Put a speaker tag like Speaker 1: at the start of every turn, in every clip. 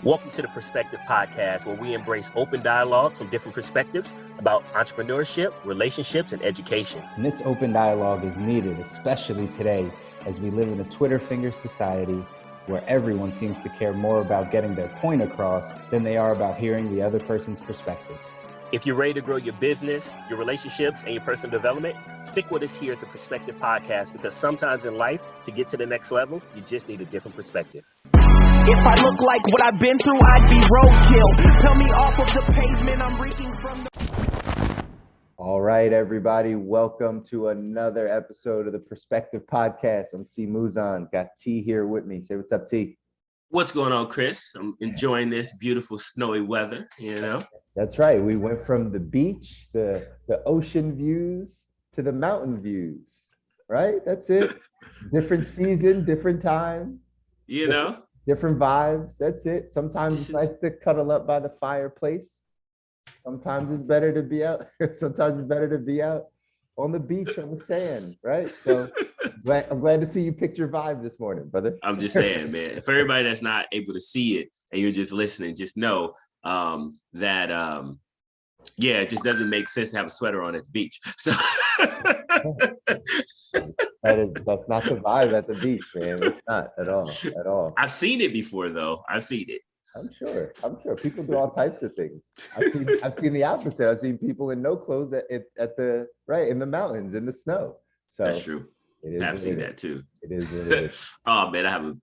Speaker 1: Welcome to the Perspective Podcast, where we embrace open dialogue from different perspectives about entrepreneurship, relationships, and education.
Speaker 2: And this open dialogue is needed, especially today, as we live in a Twitter finger society where everyone seems to care more about getting their point across than they are about hearing the other person's perspective.
Speaker 1: If you're ready to grow your business, your relationships, and your personal development, stick with us here at the Perspective Podcast, because sometimes in life, to get to the next level, you just need a different perspective.
Speaker 3: If I look like what I've been through, I'd be roadkill. Tell me off of the pavement, I'm reeking from the...
Speaker 2: All right, everybody. Welcome to another episode of the Perspective Podcast. I'm C. Muzan. Got T here with me. Say what's up, T.
Speaker 1: What's going on, Chris? I'm enjoying this beautiful snowy weather,
Speaker 2: That's right. We went from the beach, the ocean views, to the mountain views, right? That's it. Different season, different time. Different vibes. That's it. Sometimes it's nice to cuddle up by the fireplace. Sometimes it's better to be out. Sometimes it's better to be out on the beach, on the sand, right? So I'm glad to see you picked your vibe this morning, brother.
Speaker 4: I'm just saying, man, for everybody that's not able to see it and you're just listening, just know that it just doesn't make sense to have a sweater on at the beach. So
Speaker 2: that's not the vibe at the beach, man. It's not at all.
Speaker 4: I've seen it before, though. I've seen it.
Speaker 2: I'm sure people do all types of things. I've seen the opposite. I've seen people in no clothes at the right in the mountains in the snow. So
Speaker 4: that's true. I've seen that too.
Speaker 2: It is.
Speaker 4: Oh man, I have a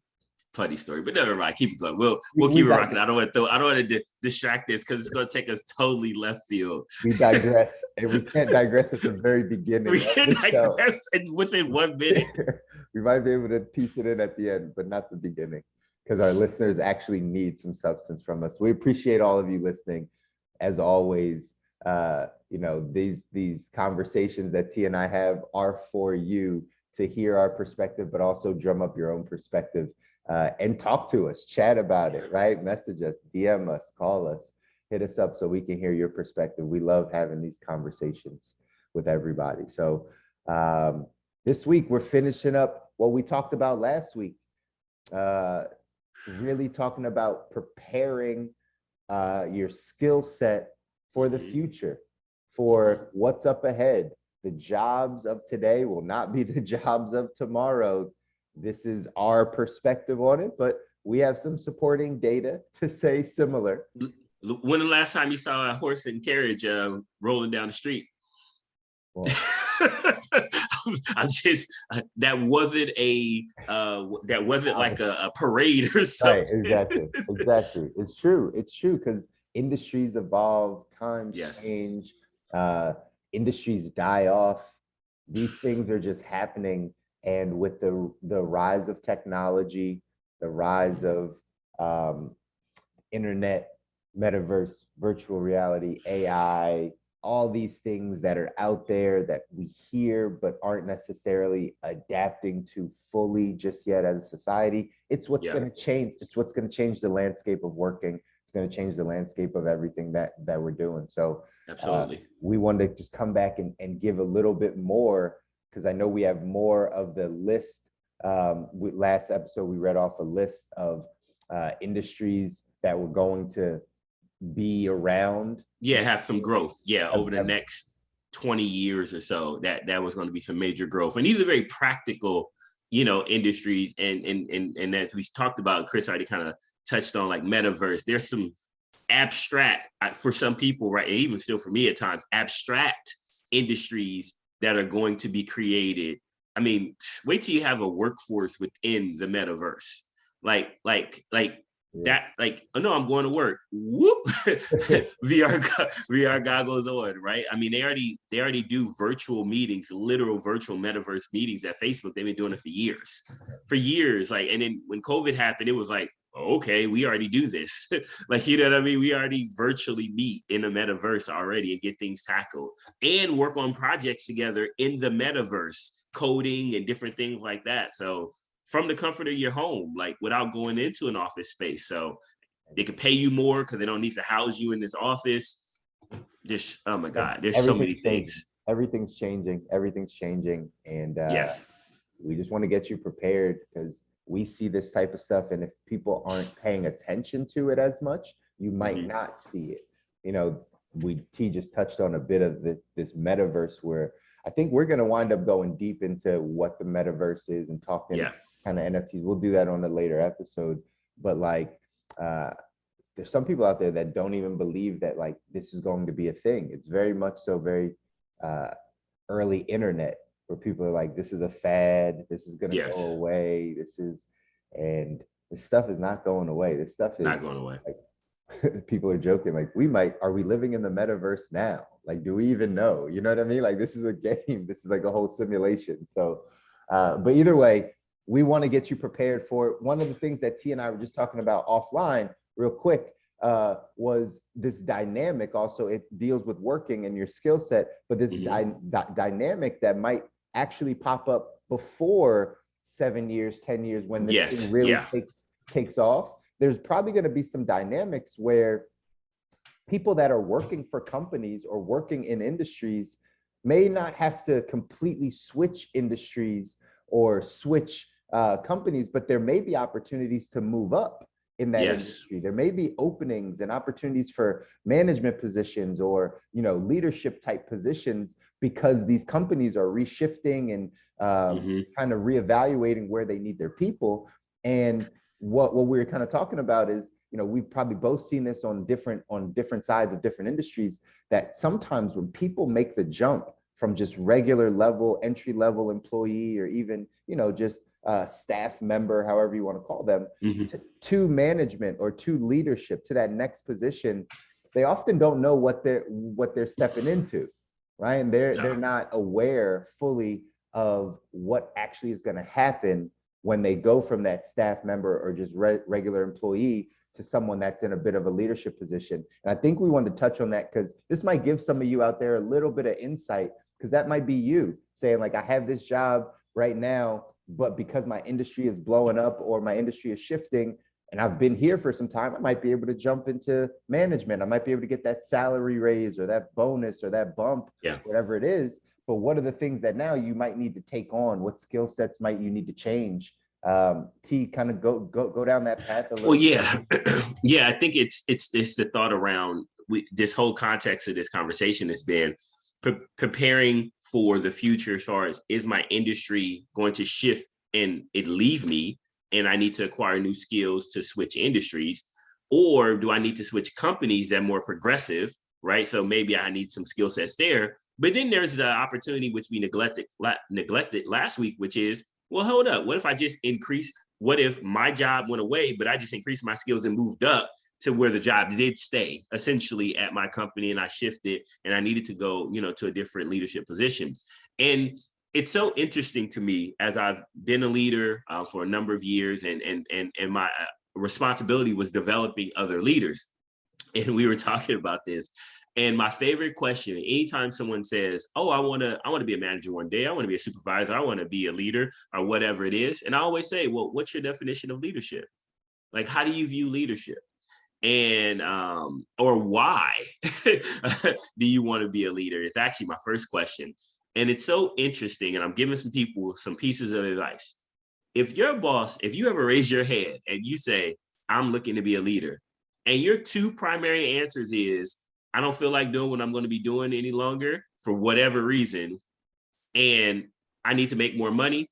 Speaker 4: funny story, but never mind. Keep it going. We'll keep it rocking. I don't want to distract this because it's going to take us totally left field.
Speaker 2: We digress, and we can't digress at the very beginning.
Speaker 4: We can digress within 1 minute.
Speaker 2: We might be able to piece it in at the end, but not the beginning, because our listeners actually need some substance from us. We appreciate all of you listening. As always, these conversations that T and I have are for you to hear our perspective, but also drum up your own perspective. And talk to us, chat about it, right? Message us, DM us, call us, hit us up so we can hear your perspective. We love having these conversations with everybody. So this week, we're finishing up what we talked about last week, really talking about preparing your skill set for the future, for what's up ahead. The jobs of today will not be the jobs of tomorrow. This is our perspective on it, but we have some supporting data to say similar.
Speaker 4: When the last time you saw a horse and carriage rolling down the street? Well, that wasn't like a parade or something.
Speaker 2: Right, exactly. It's true because industries evolve, times change, industries die off. These things are just happening. And with the rise of technology, the rise of internet, metaverse, virtual reality, AI, all these things that are out there that we hear but aren't necessarily adapting to fully just yet as a society, it's what's going to change. It's what's going to change the landscape of working. It's going to change the landscape of everything that we're doing. So
Speaker 4: absolutely,
Speaker 2: we wanted to just come back and give a little bit more, because I know we have more of the list. Last episode, we read off a list of industries that were going to be around.
Speaker 4: Have some growth. Over the next 20 years or so, that was going to be some major growth. And these are very practical, industries. And as we talked about, Chris already kind of touched on, like metaverse. There's some abstract, for some people, right, and even still for me at times, abstract industries that are going to be created. I mean, wait till you have a workforce within the metaverse. Oh no, I'm going to work. Whoop. VR goggles on, right? I mean, they already do virtual meetings, literal virtual metaverse meetings at Facebook. They've been doing it for years. Like, and then when COVID happened, it was like, okay, we already do this. Like, you know what I mean? We already virtually meet in the metaverse already and get things tackled and work on projects together in the metaverse, coding and different things like that. So from the comfort of your home, like without going into an office space. So they can pay you more because they don't need to house you in this office. Just, oh my God, there's so many things.
Speaker 2: Everything's changing. And we just want to get you prepared, because we see this type of stuff, and if people aren't paying attention to it as much, you might not see it. You know, T just touched on a bit of this metaverse, where I think we're going to wind up going deep into what the metaverse is and talking kind of NFTs. We'll do that on a later episode. But like, there's some people out there that don't even believe that like this is going to be a thing. It's very much so very early internet, where people are like, this is a fad, this is going to go away, and this stuff is not going away. This stuff is
Speaker 4: not going away.
Speaker 2: Like, people are joking, like, are we living in the metaverse now? Like, do we even know? You know what I mean? Like, this is a game. This is like a whole simulation. So, but either way, we want to get you prepared for it. One of the things that T and I were just talking about offline real quick was this dynamic. Also, it deals with working and your skill set, but this dynamic that might actually pop up before 7 years, 10 years, when this thing really takes off. There's probably going to be some dynamics where people that are working for companies or working in industries may not have to completely switch industries or switch companies, but there may be opportunities to move up in that industry. There may be openings and opportunities for management positions or, you know, leadership type positions, because these companies are reshifting and kind of reevaluating where they need their people. And what we're kind of talking about is, you know, we've probably both seen this on different sides of different industries, that sometimes when people make the jump from just regular level, entry level employee, or even, you know, just staff member, however you want to call them, to management or to leadership, to that next position, they often don't know what they're stepping into, right? And they're not aware fully of what actually is going to happen when they go from that staff member or just regular employee to someone that's in a bit of a leadership position. And I think we wanted to touch on that because this might give some of you out there a little bit of insight, because that might be you saying like, I have this job right now, but because my industry is blowing up or my industry is shifting and I've been here for some time, I might be able to jump into management. I might be able to get that salary raise or that bonus or that bump, whatever it is. But what are the things that now you might need to take on? What skill sets might you need to change? T, kind of go down that path a little.
Speaker 4: Well, yeah, I think it's the thought around this whole context of this conversation has been preparing for the future, as far as, is my industry going to shift and it leave me and I need to acquire new skills to switch industries, or do I need to switch companies that are more progressive, right? So maybe I need some skill sets there. But then there's the opportunity which we neglected last week, which is, well, hold up, what if I just what if my job went away, but I just increased my skills and moved up to where the job did stay essentially at my company, and I shifted and I needed to go, you know, to a different leadership position. And it's so interesting to me, as I've been a leader for a number of years, and my responsibility was developing other leaders. And we were talking about this. And my favorite question, anytime someone says, oh, I want to be a manager one day, I want to be a supervisor, I want to be a leader, or whatever it is. And I always say, well, what's your definition of leadership? Like, how do you view leadership? And or why do you want to be a leader? It's actually my first question. And it's so interesting. And I'm giving some people some pieces of advice. If your boss, if you ever raise your hand and you say, I'm looking to be a leader, and your two primary answers is, I don't feel like doing what I'm going to be doing any longer for whatever reason, and I need to make more money,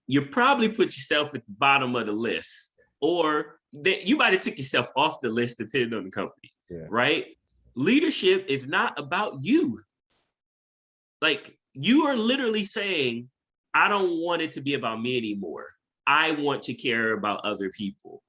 Speaker 4: you probably put yourself at the bottom of the list, or you might have took yourself off the list depending on the company, right? Leadership is not about you. Like, you are literally saying, I don't want it to be about me anymore. I want to care about other people.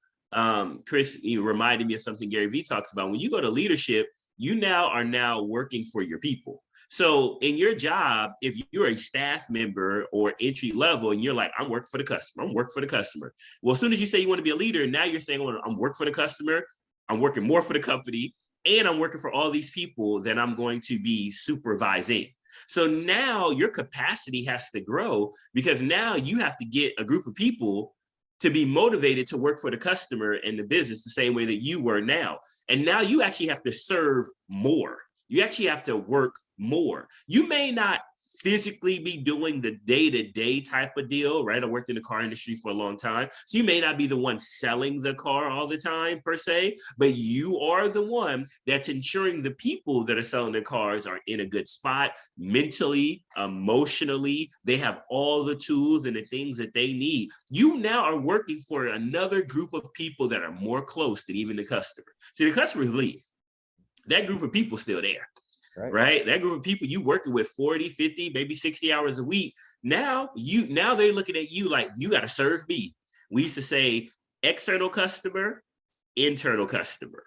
Speaker 4: Chris, you reminded me of something Gary Vee talks about. When you go to leadership, you are now working for your people. So in your job, if you're a staff member or entry level and you're like, I'm working for the customer, Well, as soon as you say you want to be a leader, now you're saying, well, I'm working for the customer, I'm working more for the company, and I'm working for all these people that I'm going to be supervising. So now your capacity has to grow, because now you have to get a group of people to be motivated to work for the customer and the business the same way that you were now. And now you actually have to serve more, You actually have to work more. You may not physically be doing the day-to-day type of deal, right? I worked in the car industry for a long time. So you may not be the one selling the car all the time per se, but you are the one that's ensuring the people that are selling the cars are in a good spot mentally, emotionally. They have all the tools and the things that they need. You now are working for another group of people that are more close than even the customer. See, the customers leave. That group of people still there. Right. That group of people you working with 40, 50, maybe 60 hours a week. Now they're looking at you like you got to serve me. We used to say external customer, internal customer,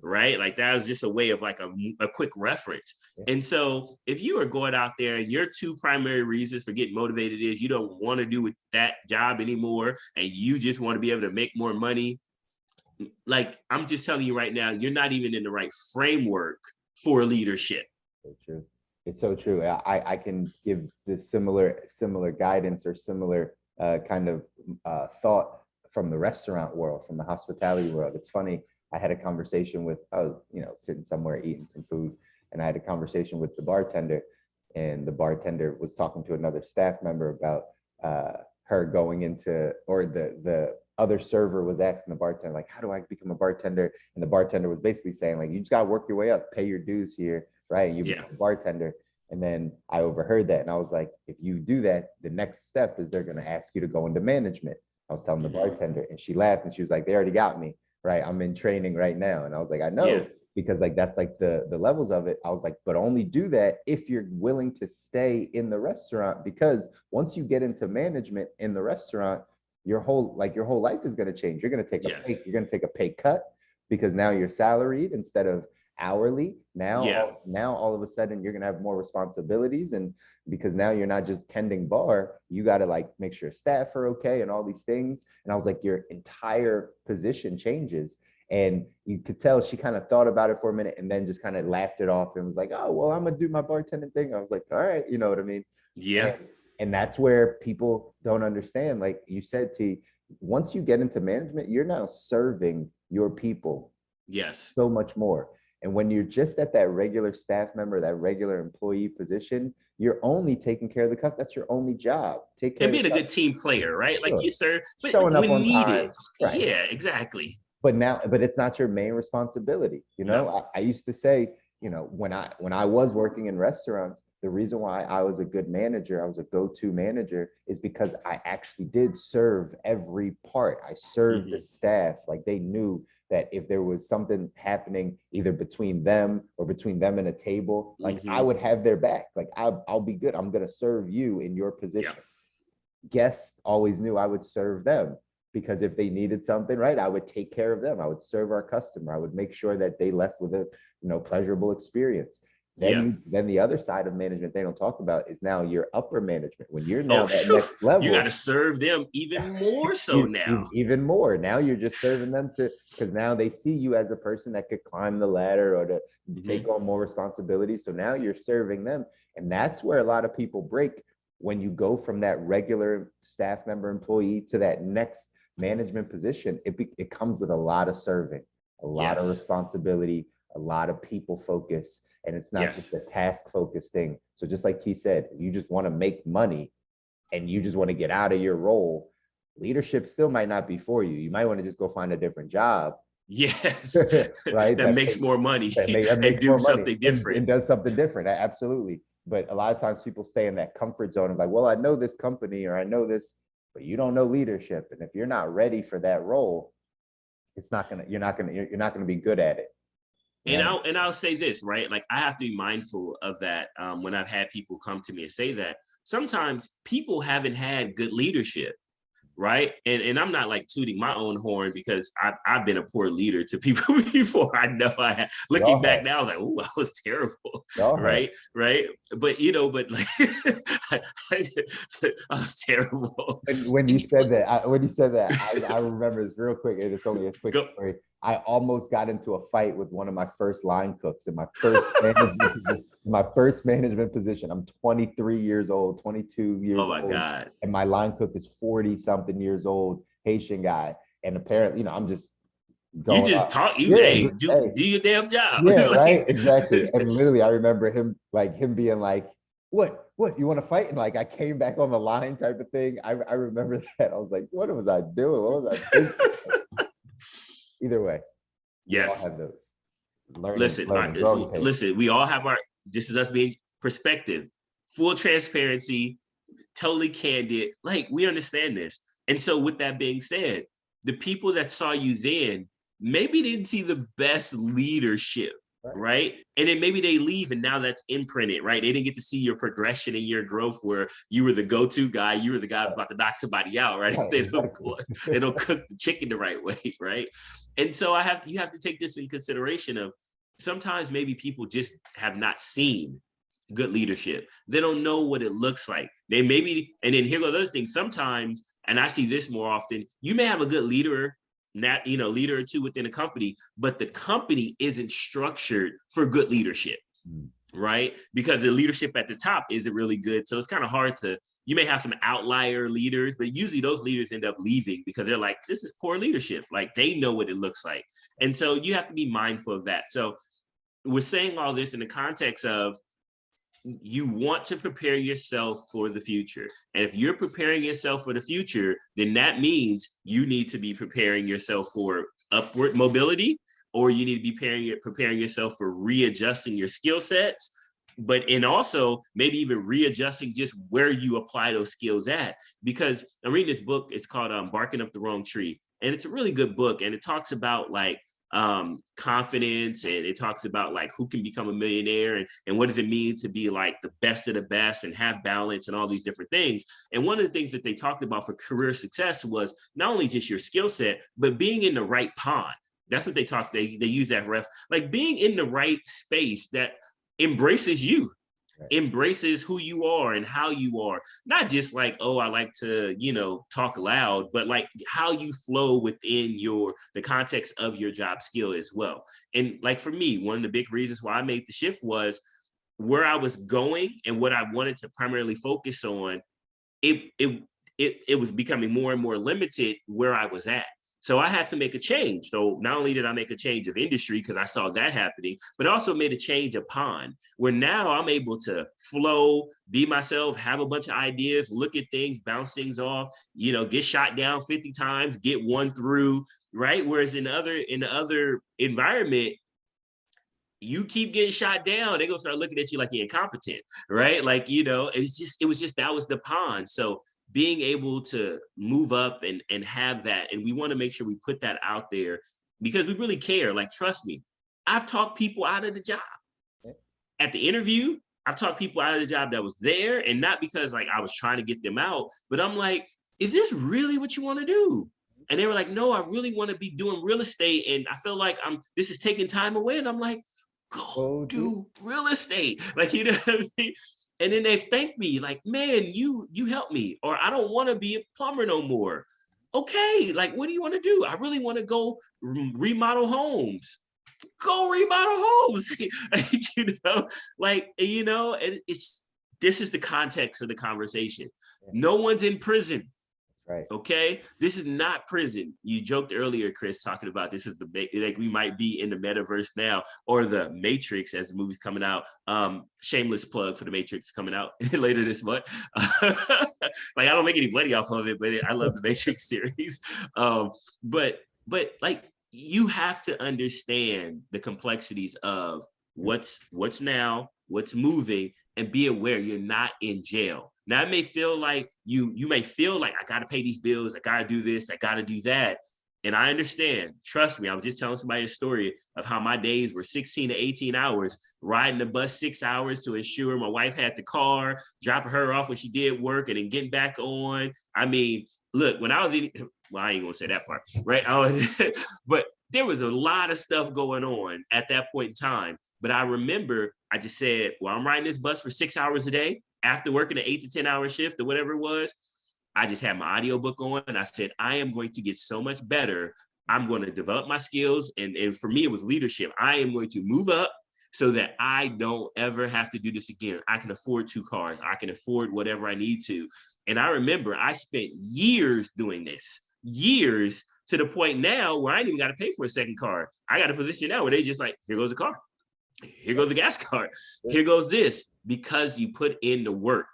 Speaker 4: right? Like that was just a way of like a quick reference. And so if you are going out there, your two primary reasons for getting motivated is you don't want to do that job anymore and you just want to be able to make more money. Like I'm just telling you right now, you're not even in the right framework for leadership.
Speaker 2: So true. It's so true. I can give this similar guidance or similar kind of thought from the restaurant world, from the hospitality world. It's funny. I had a conversation with, I was, sitting somewhere eating some food, and I had a conversation with the bartender, and the bartender was talking to another staff member about her going into, or the other server was asking the bartender, like, how do I become a bartender? And the bartender was basically saying, like, you just got to work your way up, pay your dues here, right? You become a bartender. And then I overheard that, and I was like, if you do that, the next step is they're going to ask you to go into management. I was telling the bartender, and she laughed, and she was like, they already got me, right? I'm in training right now. And I was like, I know, because like that's like the levels of it. I was like, but only do that if you're willing to stay in the restaurant, because once you get into management in the restaurant, your whole life is going to change. You're going to take a pay cut, because now you're salaried instead of hourly. Now all of a sudden you're going to have more responsibilities, and because now you're not just tending bar, you got to like make sure staff are okay and all these things. And I was like, your entire position changes. And you could tell she kind of thought about it for a minute and then just kind of laughed it off and was like, oh, well, I'm gonna do my bartending thing. I was like, all right, you know what I mean?
Speaker 4: Yeah.
Speaker 2: And that's where people don't understand. Like you said, T, once you get into management, you're now serving your people.
Speaker 4: Yes.
Speaker 2: So much more. And when you're just at that regular staff member, that regular employee position, you're only taking care of the customer. That's your only job. Take care
Speaker 4: and being a good team player, right? Like you serve, but
Speaker 2: showing up
Speaker 4: when
Speaker 2: on
Speaker 4: needed.
Speaker 2: time. Right.
Speaker 4: Yeah, exactly.
Speaker 2: But it's not your main responsibility. I used to say, when I was working in restaurants, the reason why I was a good manager, I was a go-to manager, is because I actually did serve every part. I served the staff. Like they knew that if there was something happening either between them or between them and a table, like I would have their back. Like I'll be good. I'm going to serve you in your position. Guests always knew I would serve them, because if they needed something, right, I would take care of them. I would serve our customer. I would make sure that they left with a pleasurable experience. Then the other side of management they don't talk about is now your upper management. When you're now at next level,
Speaker 4: you got to serve them even more so now.
Speaker 2: Even more. Now you're just serving them because now they see you as a person that could climb the ladder or to take on more responsibilities. So now you're serving them. And that's where a lot of people break, when you go from that regular staff member employee to that next management position. It comes with a lot of serving, a lot of responsibility, a lot of people focus. And it's not just a task focused thing. So just like T said, you just want to make money and you just want to get out of your role, leadership still might not be for you. You might want to just go find a different job.
Speaker 4: Yes.
Speaker 2: Right.
Speaker 4: that makes more money and do something different.
Speaker 2: And does something different. Absolutely. But a lot of times people stay in that comfort zone of like, well, I know this company or I know this, but you don't know leadership. And if you're not ready for that role, you're not gonna be good at it.
Speaker 4: And I'll say this, right? Like I have to be mindful of that when I've had people come to me and say that sometimes people haven't had good leadership, right? And I'm not like tooting my own horn, because I've been a poor leader to people before. I know I had. Looking back now, I was like, "Ooh, I was terrible," right? But like I was terrible.
Speaker 2: When you said that, I remember this real quick, and it's only a quick story. I almost got into a fight with one of my first line cooks in my first management position. I'm 23 years old, 22 years old.
Speaker 4: Oh my God.
Speaker 2: And my line cook is 40 something years old, Haitian guy. And apparently, I'm just
Speaker 4: You just talk. Hey, do your damn job.
Speaker 2: Yeah, right. Exactly. And literally, I remember him being like, "What? You want to fight?" And like, I came back on the line, type of thing. I remember that. I was like, "What was I doing? What was I thinking?" Either way,
Speaker 4: yes.
Speaker 2: We all have those.
Speaker 4: Listen. We all have our. This is us being perspective, full transparency, totally candid. Like, we understand this. And so, with that being said, the people that saw you then maybe didn't see the best leadership, right? And then maybe they leave and now that's imprinted, right? They didn't get to see your progression and your growth where you were the go-to guy, you were the guy about to knock somebody out, right? They don't cook the chicken the right way, right? And so you have to take this in consideration of sometimes maybe people just have not seen good leadership. They don't know what it looks like. They maybe, and then here goes the other thing. Sometimes, and I see this more often, you may have a good leader, leader or two within a company, but the company isn't structured for good leadership, right? Because the leadership at the top isn't really good. So it's kind of hard you may have some outlier leaders, but usually those leaders end up leaving because they're like, this is poor leadership. Like, they know what it looks like. And so you have to be mindful of that. So we're saying all this in the context of, you want to prepare yourself for the future. And if you're preparing yourself for the future, then that means you need to be preparing yourself for upward mobility, or you need to be preparing yourself for readjusting your skill sets, and also maybe even readjusting just where you apply those skills at. Because I'm reading this book, it's called Barking Up the Wrong Tree. And it's a really good book. And it talks about like confidence, and it talks about like who can become a millionaire and what does it mean to be like the best of the best and have balance and all these different things. And one of the things that they talked about for career success was not only just your skill set, but being in the right pond. That's what they use that like being in the right space that embraces you, embraces who you are and how you are, not just like, oh, I like to, talk loud, but like how you flow within the context of your job skill as well. And like for me, one of the big reasons why I made the shift was where I was going and what I wanted to primarily focus on. It was becoming more and more limited where I was at. So I had to make a change. So not only did I make a change of industry because I saw that happening, but also made a change of pond where now I'm able to flow, be myself, have a bunch of ideas, look at things, bounce things off, get shot down 50 times, get one through, right? Whereas in the other environment, you keep getting shot down, they're gonna start looking at you like you're incompetent, right? Like, it was just that was the pond. So being able to move up and have that, and we want to make sure we put that out there because we really care. Like, trust me, I've talked people out of the job. At the interview, I've talked people out of the job that was there, and not because like I was trying to get them out, but I'm like, is this really what you want to do? And they were like, no, I really want to be doing real estate, and I feel like this is taking time away. And I'm like, go do real estate. Like, what I mean? And then they thank me like, man, you helped me, or I don't want to be a plumber no more. Okay, like, what do you want to do? I really want to go remodel homes. Go remodel homes. And this is the context of the conversation. No one's in prison.
Speaker 2: Right.
Speaker 4: Okay. This is not prison. You joked earlier, Chris, talking about this is like we might be in the metaverse now, or the Matrix as the movie's coming out. Shameless plug for the Matrix coming out later this month. Like, I don't make any money off of it, but I love the Matrix series. But like, you have to understand the complexities of what's now, what's moving, and be aware you're not in jail. Now, it may feel like you may feel like I got to pay these bills. I got to do this. I got to do that. And I understand. Trust me. I was just telling somebody a story of how my days were 16 to 18 hours, riding the bus 6 hours to ensure my wife had the car, dropping her off when she did work, and then getting back on. I mean, look, when I was I ain't going to say that part, right? But there was a lot of stuff going on at that point in time. But I remember I just said, well, I'm riding this bus for 6 hours a day. After working an 8 to 10 hour shift or whatever it was, I just had my audiobook on, and I said, I am going to get so much better. I'm going to develop my skills. And for me, it was leadership. I am going to move up so that I don't ever have to do this again. I can afford 2 cars. I can afford whatever I need to. And I remember I spent years doing this, years to the point now where I ain't even got to pay for a second car. I got a position now where they just like, here goes the car. Here goes the gas card. Here goes this, because you put in the work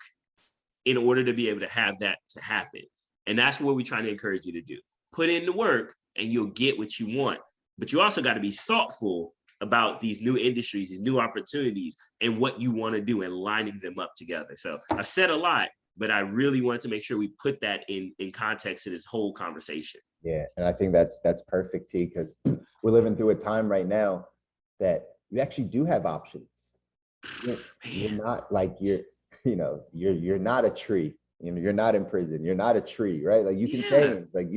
Speaker 4: in order to be able to have that to happen. And that's what we're trying to encourage you to do. Put in the work and you'll get what you want. But you also got to be thoughtful about these new industries, these new opportunities, and what you want to do and lining them up together. So I've said a lot, but I really wanted to make sure we put that in context to this whole conversation.
Speaker 2: Yeah, and I think that's perfect, T, because we're living through a time right now that you actually do have options. You're not like you're not a tree. You're not in prison. You're not a tree, right? Like you can change. Like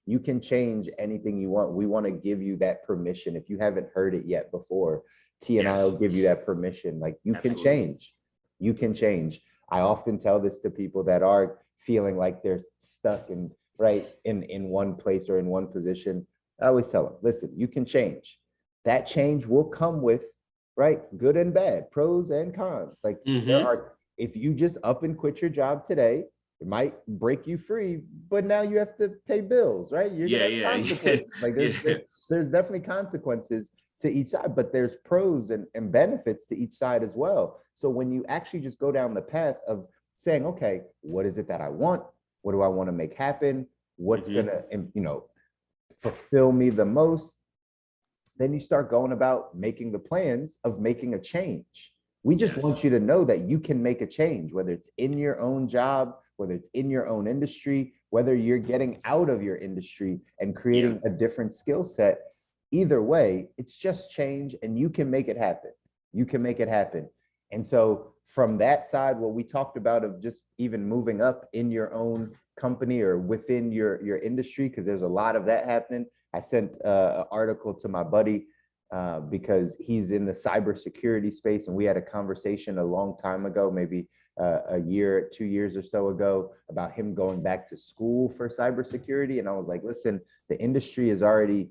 Speaker 2: you can change anything you want. We want to give you that permission. If you haven't heard it yet before, T and I will give you that permission. Like you can change. You can change. I often tell this to people that are feeling like they're stuck in one place or in one position. I always tell them, listen, you can change. That change will come with good and bad, pros and cons. Like if you just up and quit your job today, it might break you free, but now you have to pay bills, right? You're gonna have consequences. Like there's definitely consequences to each side, but there's pros and benefits to each side as well. So when you actually just go down the path of saying, okay, what is it that I want? What do I want to make happen? What's gonna, fulfill me the most? Then you start going about making the plans of making a change. We just want you to know that you can make a change, whether it's in your own job, whether it's in your own industry, whether you're getting out of your industry and creating a different skill set. Either way, it's just change and you can make it happen. You can make it happen. And so from that side, what we talked about of just even moving up in your own company or within your industry, because there's a lot of that happening. I sent an article to my buddy because he's in the cybersecurity space, and we had a conversation a long time ago, maybe a year, 2 years or so ago, about him going back to school for cybersecurity. And I was like, listen, the industry is already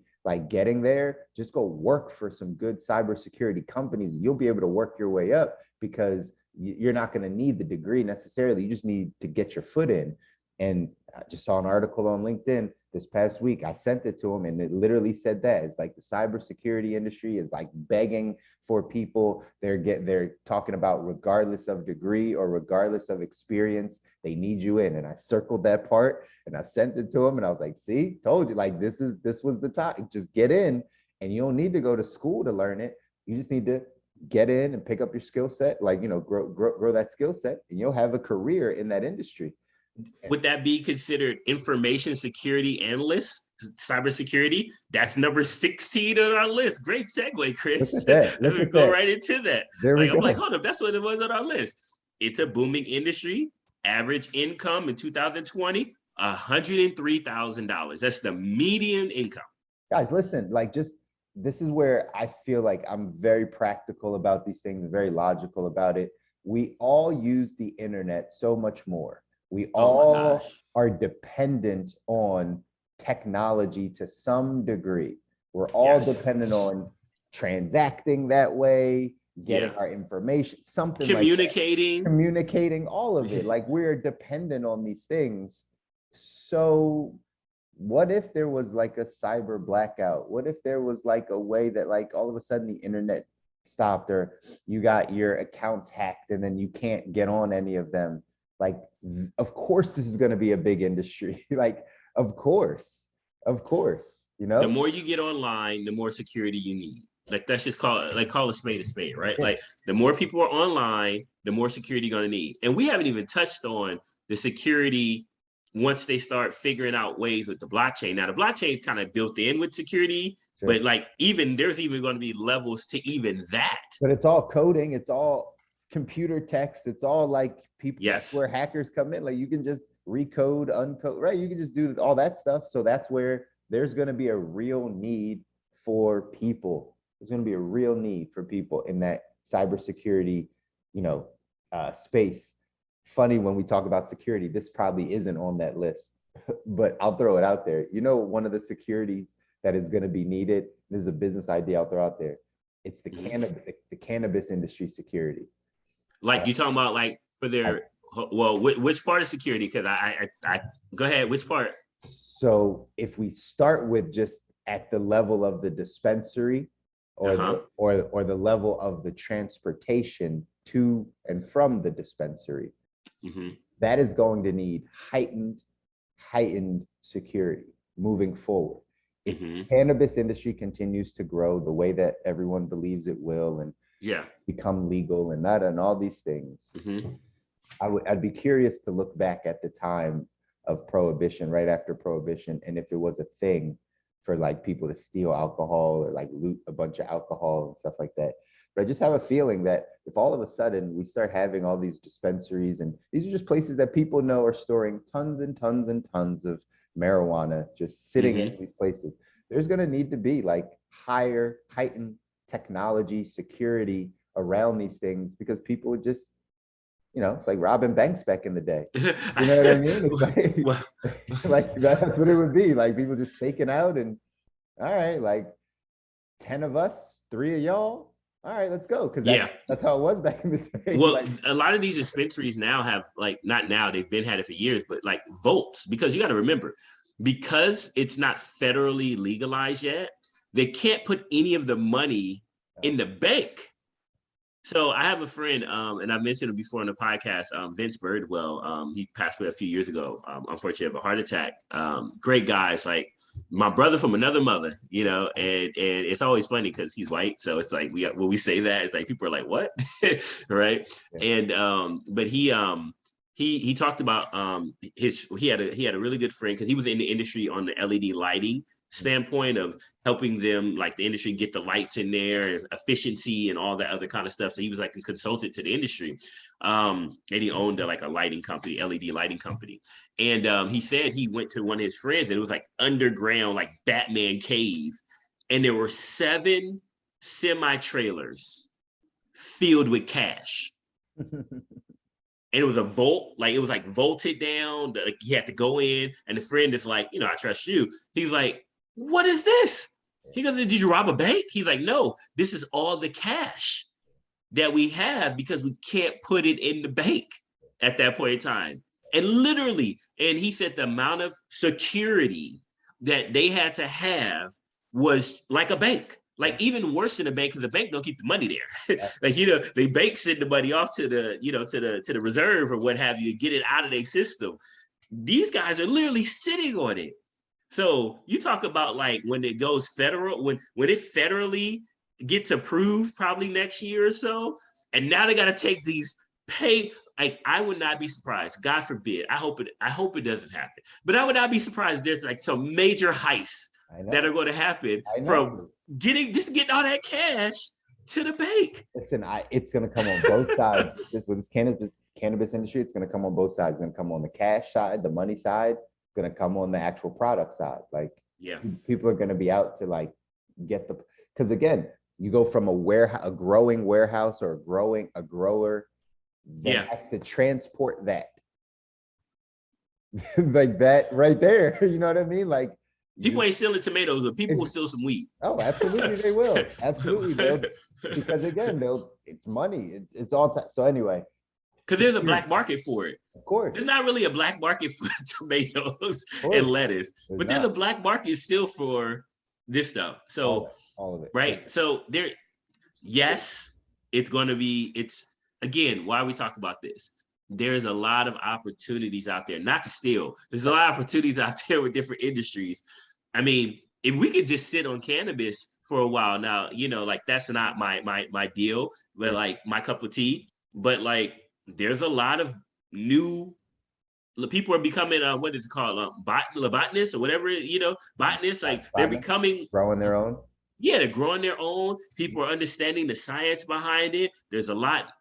Speaker 2: getting there. Just go work for some good cybersecurity companies. You'll be able to work your way up because you're not going to need the degree necessarily. You just need to get your foot in. And I just saw an article on LinkedIn this past week. I sent it to him, and it literally said that it's like the cybersecurity industry is begging for people. They're talking about regardless of degree or regardless of experience, they need you in. And I circled that part and I sent it to him, and I was like, see, told you, this was the time. Just get in, and you don't need to go to school to learn it. You just need to get in and pick up your skill set, grow that skill set, and you'll have a career in that industry.
Speaker 4: Would that be considered information security analyst, cybersecurity? That's number 16 on our list. Great segue, Chris. Let's go right into that. I'm like, hold up, that's what it was on our list. It's a booming industry. Average income in 2020, $103,000. That's the median income.
Speaker 2: Guys, listen, this is where I feel like I'm very practical about these things, very logical about it. We all use the internet so much more. We all are dependent on technology to some degree. We're all dependent on transacting that way, getting our information, something communicating, all of it. We're dependent on these things. So what if there was a cyber blackout? What if there was a way that all of a sudden the internet stopped, or you got your accounts hacked and then you can't get on any of them? Of course, this is going to be a big industry. Of course,
Speaker 4: The more you get online, the more security you need. Let's just call a spade, right?
Speaker 2: Yeah.
Speaker 4: The more people are online, the more security you're going to need. And we haven't even touched on the security once they start figuring out ways with the blockchain. Now, the blockchain is kind of built in with security, but there's even going to be levels to even that.
Speaker 2: But it's all coding. It's all computer text. It's all people. That's where hackers come in. You can just recode, uncode, right? You can just do all that stuff. So that's where there's going to be a real need for people. There's going to be a real need for people in that cybersecurity, space. Funny, when we talk about security, this probably isn't on that list, but I'll throw it out there. One of the securities that is going to be needed, this is a business idea I'll throw out there. It's the cannabis industry security.
Speaker 4: You talking about for their, which part of security? Because I go ahead, which part?
Speaker 2: So if we start with just at the level of the dispensary or the level of the transportation to and from the dispensary, that is going to need heightened security moving forward. If the cannabis industry continues to grow the way that everyone believes it will and become legal and all these things, I'd be curious to look back at the time of prohibition, right after prohibition, and if it was a thing for like people to steal alcohol or like loot a bunch of alcohol and stuff like that. But I just have a feeling that if all of a sudden we start having all these dispensaries, and these are just places that people know are storing tons and tons and tons of marijuana just sitting in these places, there's going to need to be like heightened technology, security around these things, because people would just, it's like robbing banks back in the day. You know what I mean? It's like that's what it would be. Like people just staking out and, all right, like 10 of us, 3 of y'all. All right, let's go. Because that's how it was back in the day.
Speaker 4: Well, like, a lot of these dispensaries now have not now, they've been had it for years, but like vaults, because you got to remember, because it's not federally legalized yet, they can't put any of the money in the bank. So I have a friend, and I mentioned him before on the podcast, Vince Birdwell. He passed away a few years ago, unfortunately of a heart attack. Great guy. It's like my brother from another mother, and it's always funny because he's white. So it's like when we say that, it's like people are like, what? Right. Yeah. And but he talked about he had a really good friend, because he was in the industry on the LED lighting standpoint of helping them, like the industry, get the lights in there and efficiency and all that other kind of stuff. So he was like a consultant to the industry, and he owned a lighting company, LED lighting company. And he said he went to one of his friends, and it was like underground, like Batman cave, and there were 7 semi-trailers filled with cash. And it was a vault, like it was like vaulted down. Like you had to go in, and the friend is like, I trust you. He's like, what is this? He goes, did you rob a bank? He's like, no, this is all the cash that we have because we can't put it in the bank at that point in time. And literally, and he said the amount of security that they had to have was like a bank. Like even worse than a bank, because the bank don't keep the money there. Like, the bank send the money off to the, to the reserve or what have you, get it out of their system. These guys are literally sitting on it. So you talk about like when it goes federal, when it federally gets approved probably next year or so, and now they got to take these like I would not be surprised. God forbid. I hope it doesn't happen. But I would not be surprised there's like some major heists that are going to happen from getting all that cash to the bank.
Speaker 2: Listen, it's going to come on both sides. With this cannabis industry, it's going to come on both sides. It's going to come on the cash side, the money side. It's going to come on the actual product side. Like, people are going to be out to like get because again, you go from a growing warehouse or a grower that has to transport that. Like that right there. You know what I mean? Like,
Speaker 4: people ain't stealing tomatoes, but people will steal some weed.
Speaker 2: Oh, absolutely, they will. Absolutely, because again, it's money. It's all time. So anyway,
Speaker 4: because there's a black market for it.
Speaker 2: Of course,
Speaker 4: there's not really a black market for tomatoes and lettuce, but there's a black market still for this stuff. So
Speaker 2: all of it,
Speaker 4: right? So it's going to be. It's again why we talk about this. There's a lot of opportunities out there, not to steal. There's a lot of opportunities out there with different industries. I mean, if we could just sit on cannabis for a while now, like that's not my deal, but like my cup of tea. But like, there's a lot of new people are becoming what is it called, botanists or whatever, botanists. Like they're becoming
Speaker 2: growing their own.
Speaker 4: Yeah, they're growing their own. People are understanding the science behind it. There's a lot.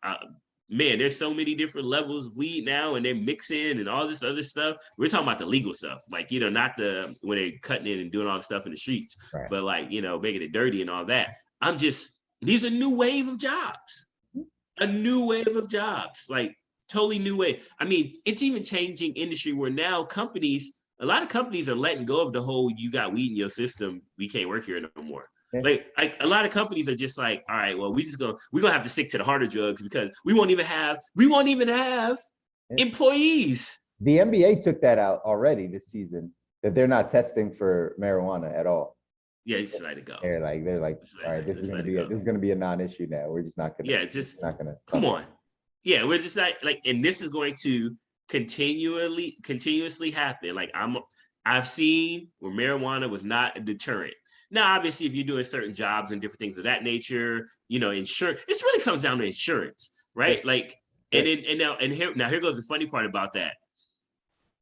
Speaker 4: Man, there's so many different levels of weed now, and they're mixing and all this other stuff. We're talking about the legal stuff, like, not when they're cutting it and doing all the stuff in the streets, but like, making it dirty and all that. These are new wave of jobs, like totally new way. I mean, it's even changing industry where now a lot of companies are letting go of the whole, you got weed in your system, we can't work here no more. Like a lot of companies are just like, all right, well, we're gonna have to stick to the harder drugs because we won't even have employees.
Speaker 2: The NBA took that out already this season. that they're not testing for marijuana at all.
Speaker 4: Yeah, just let it go.
Speaker 2: They're like, all right, this is gonna be a non-issue now. We're just not gonna.
Speaker 4: Yeah, just
Speaker 2: not gonna.
Speaker 4: Come on. Yeah, we're just not like, and this is going to continuously happen. Like I've seen where marijuana was not a deterrent. Now, obviously, if you're doing certain jobs and different things of that nature, insurance. This really comes down to insurance, right? Yeah. Like, and here goes the funny part about that.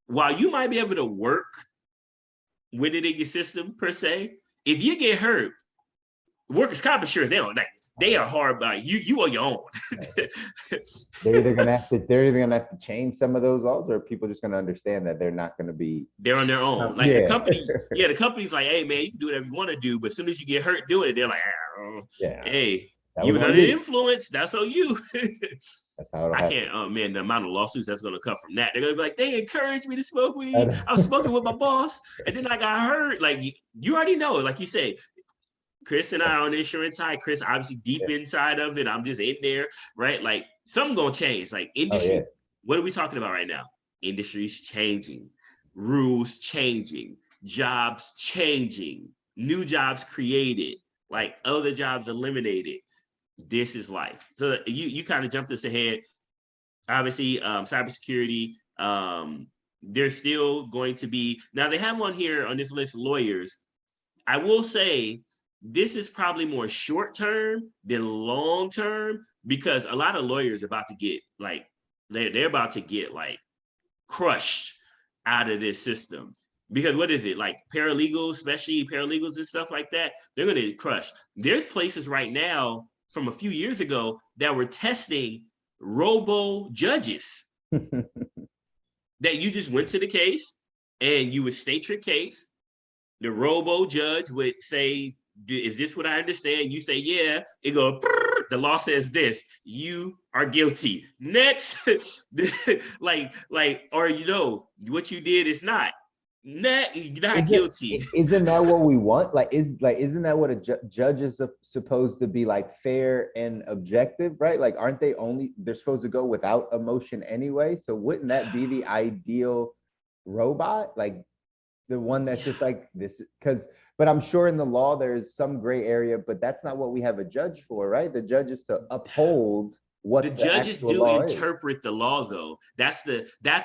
Speaker 4: While you might be able to work with it in your system per se, if you get hurt, workers' comp insurance, they are hard by you on your own.
Speaker 2: They're either gonna have to change some of those laws, or people just gonna understand that they're not gonna be.
Speaker 4: They're on their own. Like the company's like, hey man, you can do whatever you want to do, but as soon as you get hurt doing it, they're like, hey, you was under influence. That's on you.
Speaker 2: That's how
Speaker 4: I can't. Oh man, the amount of lawsuits that's gonna come from that. They're gonna be like, they encouraged me to smoke weed. I was smoking with my boss, and then I got hurt. Like you already know, like you say. Chris and I are on the insurance side. Chris obviously deep inside of it. I'm just in there, right? Like something gonna change. Like industry, What are we talking about right now? Industry's changing, rules changing, jobs changing, new jobs created, like other jobs eliminated. This is life. So you kind of jumped us ahead. Obviously, cybersecurity. There's still going to be, now they have on here on this list lawyers. I will say, this is probably more short term than long term, because a lot of lawyers are about to get like, they're about to get like crushed out of this system. Because what is it, like paralegals, especially paralegals and stuff like that, they're going to get crushed. There's places right now from a few years ago that were testing robo judges that you just went to the case and you would state your case. The robo judge would say, is this what I understand? You say, yeah. It go, the law says this. You are guilty. Next, like, or what you did is not guilty.
Speaker 2: Isn't that what we want? Isn't that what a judge is supposed to be, like, fair and objective, right? Like, aren't they're supposed to go without emotion anyway? So wouldn't that be the ideal robot? Like the one that's just like this, but I'm sure in the law there's some gray area, but that's not what we have a judge for, right? The judge is to uphold what the judges do
Speaker 4: interpret the law, though. That's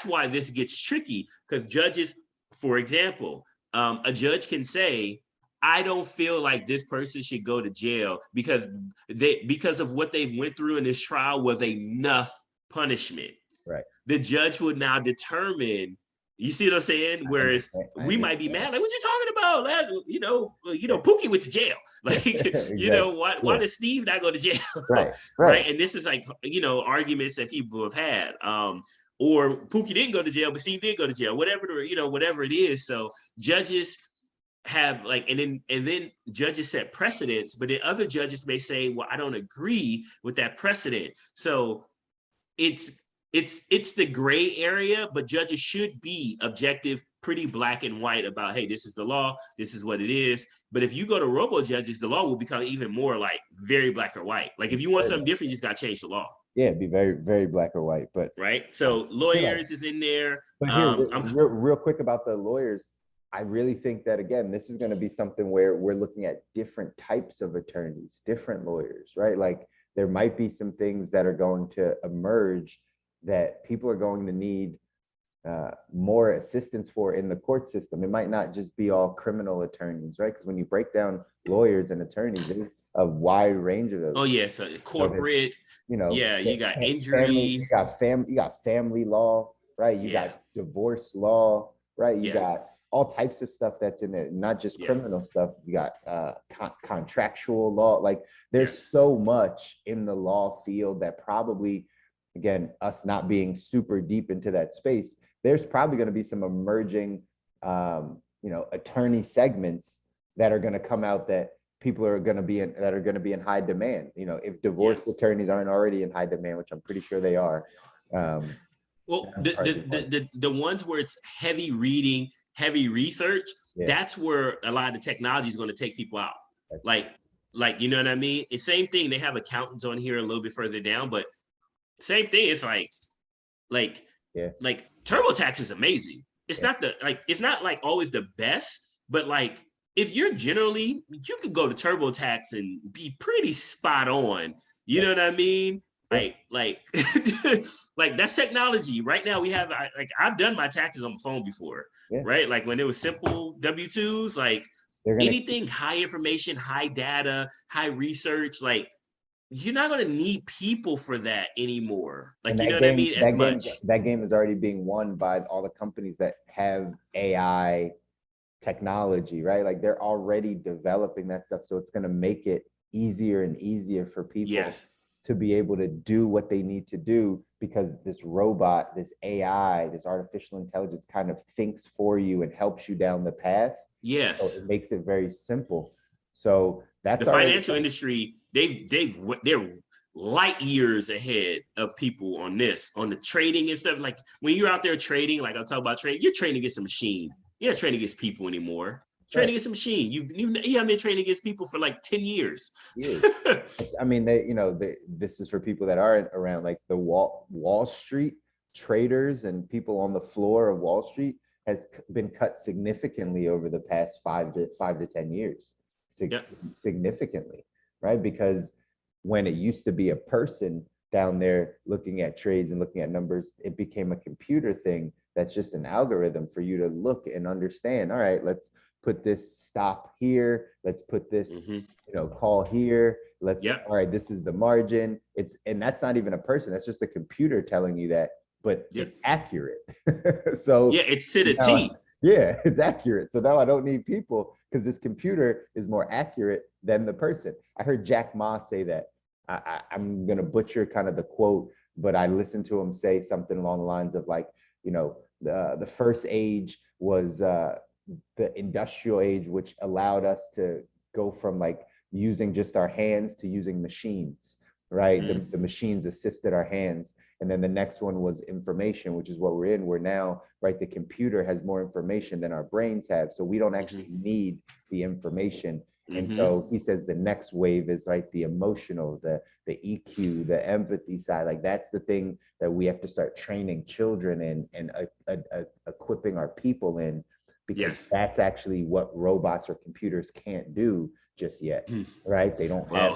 Speaker 4: why this gets tricky, because judges, for example, a judge can say, I don't feel like this person should go to jail because of what they went through in this trial was enough punishment.
Speaker 2: Right.
Speaker 4: The judge would now determine. You see what I'm saying? Whereas we might be mad, like, what you talking about? Like, Pookie went to jail. Like, exactly. Why does Steve not go to jail? Right. And this is like, arguments that people have had. Or Pookie didn't go to jail, but Steve did go to jail. Whatever it is. So judges have like, and then judges set precedents, but then other judges may say, well, I don't agree with that precedent. So it's the gray area, but judges should be objective, pretty black and white about, hey, this is the law, this is what it is. But if you go to robo judges, the law will become even more like very black or white. Like if you want something different, you just got to change the law.
Speaker 2: Yeah, it'd be very, very black or white. But
Speaker 4: right. So lawyers is in there.
Speaker 2: But here, real quick about the lawyers. I really think that, again, this is going to be something where we're looking at different types of attorneys, different lawyers, right? Like there might be some things that are going to emerge that people are going to need more assistance for in the court system. It might not just be all criminal attorneys, right? Because when you break down lawyers and attorneys, there's a wide range of those.
Speaker 4: Oh yes, corporate. You got injury.
Speaker 2: You got family law, right? You got divorce law, right? You got all types of stuff that's in there, not just criminal stuff. You got contractual law. Like there's so much in the law field that probably, again, us not being super deep into that space, there's probably going to be some emerging, attorney segments that are going to come out that people are going to be in high demand. If divorce attorneys aren't already in high demand, which I'm pretty sure they are.
Speaker 4: Well, the ones where it's heavy reading, heavy research, that's where a lot of the technology is going to take people out. Like, you know what I mean? The same thing. They have accountants on here a little bit further down, but same thing. It's like TurboTax is amazing. it's not it's not like always the best, but like if you're generally, you could go to TurboTax and be pretty spot on. You know what I mean? Like that's technology. Right now we have I've done my taxes on the phone before, right? Like when it was simple W-2s, like anything high information, high data, high research, like you're not going to need people for that anymore. Like, you know what I mean? As much.
Speaker 2: That game is already being won by all the companies that have AI technology, right? Like they're already developing that stuff. So it's going to make it easier and easier for people to be able to do what they need to do, because this robot, this AI, this artificial intelligence kind of thinks for you and helps you down the path.
Speaker 4: Yes.
Speaker 2: So it makes it very simple. So that's
Speaker 4: the financial industry. They're light years ahead of people on the trading and stuff. Like when you're out there trading, like I'm talking about trading, you're trading against a machine. You're not trading against people anymore. Training against a machine. You have been training against people for like 10 years.
Speaker 2: I mean, this is for people that aren't around, like the Wall Street traders and people on the floor of Wall Street has been cut significantly over the past 5 to 10 years. Significantly, right? Because when it used to be a person down there looking at trades and looking at numbers, it became a computer thing that's just an algorithm for you to look and understand. All right, let's put this stop here. Let's put this, call here. All right, this is the margin. And that's not even a person. That's just a computer telling you that, but it's accurate. So
Speaker 4: it's to the T.
Speaker 2: Yeah, it's accurate. So now I don't need people because this computer is more accurate than the person. I heard Jack Ma say that. I'm going to butcher kind of the quote, but I listened to him say something along the lines of like, the first age was the industrial age, which allowed us to go from like using just our hands to using machines, right? The machines assisted our hands. And then the next one was information, which is what we're in. We're now, right, the computer has more information than our brains have. So we don't actually need the information. And so he says the next wave is like the emotional, the EQ, the empathy side. Like that's the thing that we have to start training children in and equipping our people in, because that's actually what robots or computers can't do just yet, right? They don't have.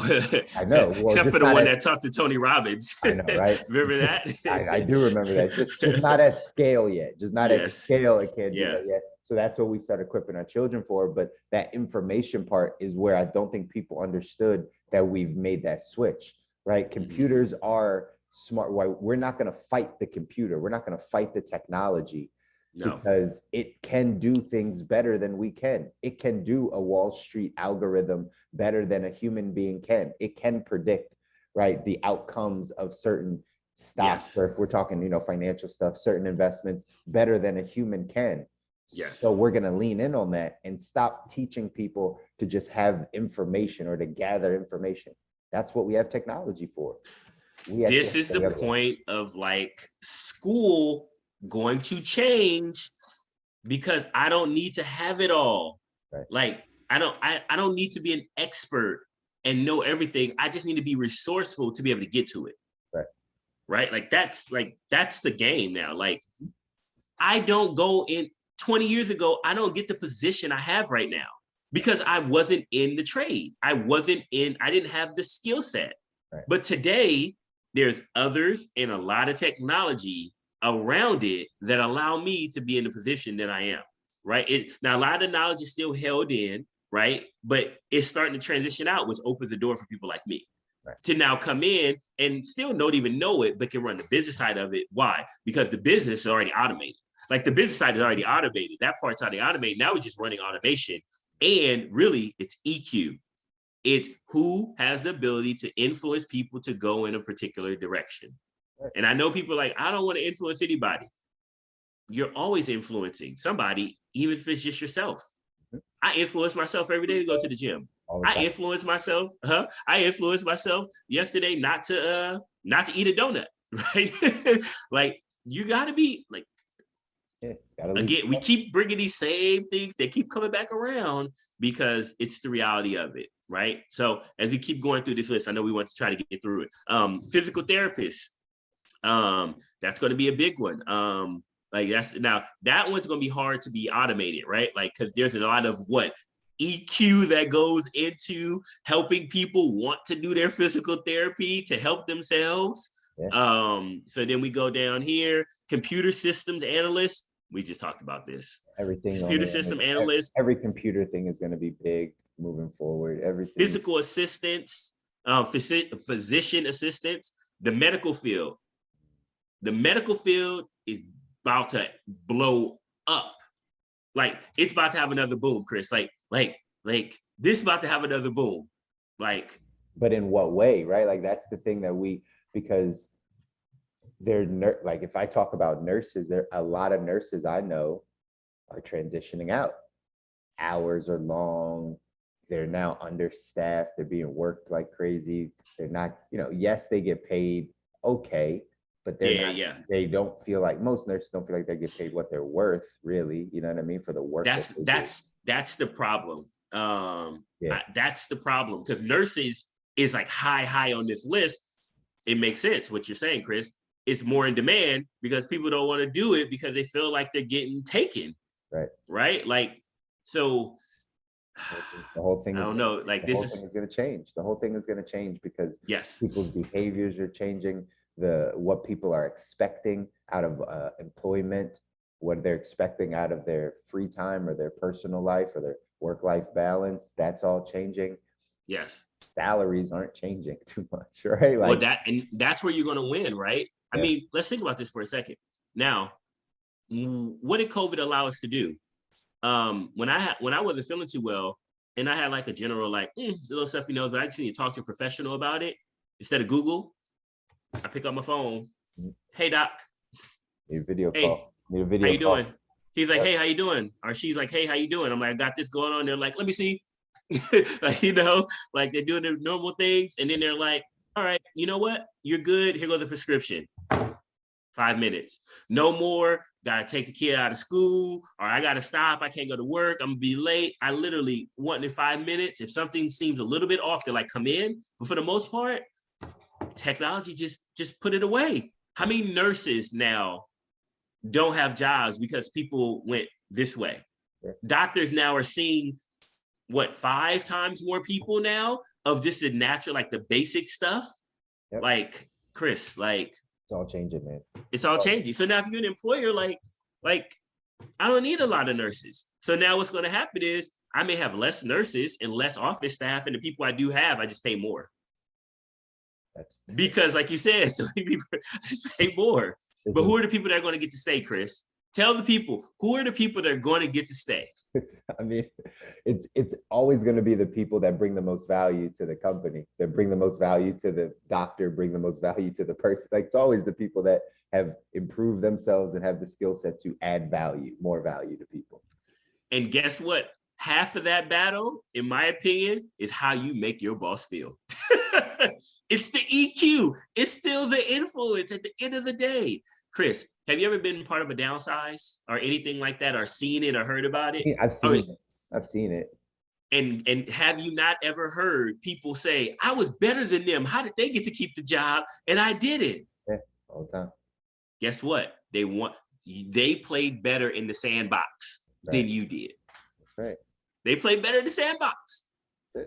Speaker 2: I know. Well,
Speaker 4: except for the one that talked to Tony Robbins.
Speaker 2: I know, right?
Speaker 4: Remember that?
Speaker 2: I do remember that. Just not at scale yet. Just not at scale. It can't do that yet. So that's what we start equipping our children for. But that information part is where I don't think people understood that we've made that switch, right? Computers are smart. We're not going to fight the computer. We're not going to fight the technology. Because it can do things better than we can. It can do a Wall Street algorithm better than a human being can. It can predict, right, the outcomes of certain stocks, or if we're talking, financial stuff, certain investments better than a human can. So we're going to lean in on that and stop teaching people to just have information or to gather information. That's what we have technology for.
Speaker 4: This is the point of like school going to change, because I don't need to have it all. Like I don't need to be an expert and know everything. I just need to be resourceful to be able to get to it. Right? Like that's the game now. Like I don't go in 20 years ago, I don't get the position I have right now because I wasn't in the trade. I didn't have the skill set. But today there's others and a lot of technology around it that allow me to be in the position that I am, right? Now, a lot of the knowledge is still held in, right? But it's starting to transition out, which opens the door for people like me to now come in and still don't even know it, but can run the business side of it. Why? Because the business is already automated. Like the business side is already automated. That part's already automated. Now we're just running automation. And really, it's EQ. It's who has the ability to influence people to go in a particular direction. And I know people are like, I don't want to influence anybody. You're always influencing somebody, even if it's just yourself. I influence myself every day to go to the gym. I influence myself. I influenced myself yesterday not to eat a donut. Right? Like you got to be like. Again, we keep bringing these same things. They keep coming back around because it's the reality of it, right? So as we keep going through this list, I know we want to try to get through it. Physical therapists. That's going to be a big one. Like that one's going to be hard to be automated, right? Like, because there's a lot of EQ that goes into helping people want to do their physical therapy to help themselves. Yeah. So then we go down here, computer systems analyst. We just talked about this.
Speaker 2: Everything.
Speaker 4: Computer system analyst.
Speaker 2: Every computer thing is going to be big moving forward. Everything.
Speaker 4: Physical assistants, physician assistants, the medical field. The medical field is about to blow up. Like, it's about to have another boom, Chris. Like this is about to have another boom. Like,
Speaker 2: but in what way, right? Like, that's the thing that because they're like, if I talk about nurses, a lot of nurses I know are transitioning out. Hours are long. They're now understaffed. They're being worked like crazy. They're not, yes, they get paid okay, but they don't feel like, most nurses don't feel like they get paid what they're worth, really. You know what I mean? For the work.
Speaker 4: That's the problem. That's the problem, because nurses is like high on this list. It makes sense what you're saying, Chris. It's more in demand because people don't want to do it because they feel like they're getting taken. Right. Like, so
Speaker 2: the whole thing.
Speaker 4: I don't know. Like,
Speaker 2: this is going to change. The whole thing is going to change because people's behaviors are changing. What people are expecting out of employment, what they're expecting out of their free time or their personal life or their work-life balance, that's all changing.
Speaker 4: Yes.
Speaker 2: Salaries aren't changing too much, right? Like,
Speaker 4: that's where you're going to win, right? I mean, let's think about this for a second. Now, what did COVID allow us to do? When I wasn't feeling too well, and I had like a general little stuffy nose, but I just need to talk to a professional about it instead of Google. I pick up my phone. Hey, doc.
Speaker 2: Need a video call.
Speaker 4: How you doing? He's like, hey, how you doing? Or she's like, hey, how you doing? I'm like, I got this going on. They're like, let me see. Like, they're doing their normal things. And then they're like, all right, you know what? You're good. Here goes the prescription. 5 minutes. No more. Got to take the kid out of school, or I got to stop. I can't go to work. I'm going to be late. I literally want in 5 minutes. If something seems a little bit off, they like come in. But for the most part, technology just put it away. How many nurses now don't have jobs because people went this way? Doctors now are seeing 5 times more people now of just the natural, like the basic stuff. Like, Chris, like,
Speaker 2: it's all changing, man.
Speaker 4: It's all changing. So now if you're an employer, like I don't need a lot of nurses. So now what's going to happen is I may have less nurses and less office staff, and the people I do have, I just pay more. Because, like you said, so many people just pay more. But who are the people that are going to get to stay, Chris? Tell the people, who are the people that are going to get to stay?
Speaker 2: I mean, it's always going to be the people that bring the most value to the company, that bring the most value to the doctor, bring the most value to the person. Like, it's always the people that have improved themselves and have the skill set to add value, more value to people.
Speaker 4: And guess what? Half of that battle, in my opinion, is how you make your boss feel. It's the EQ. It's still the influence at the end of the day. Chris, have you ever been part of a downsize or anything like that, or seen it or heard about it?
Speaker 2: I've seen it.
Speaker 4: And have you not ever heard people say, I was better than them? How did they get to keep the job? And I did it.
Speaker 2: Yeah, all the time.
Speaker 4: Guess what? They played better in the sandbox than you did.
Speaker 2: Right.
Speaker 4: They played better in the sandbox.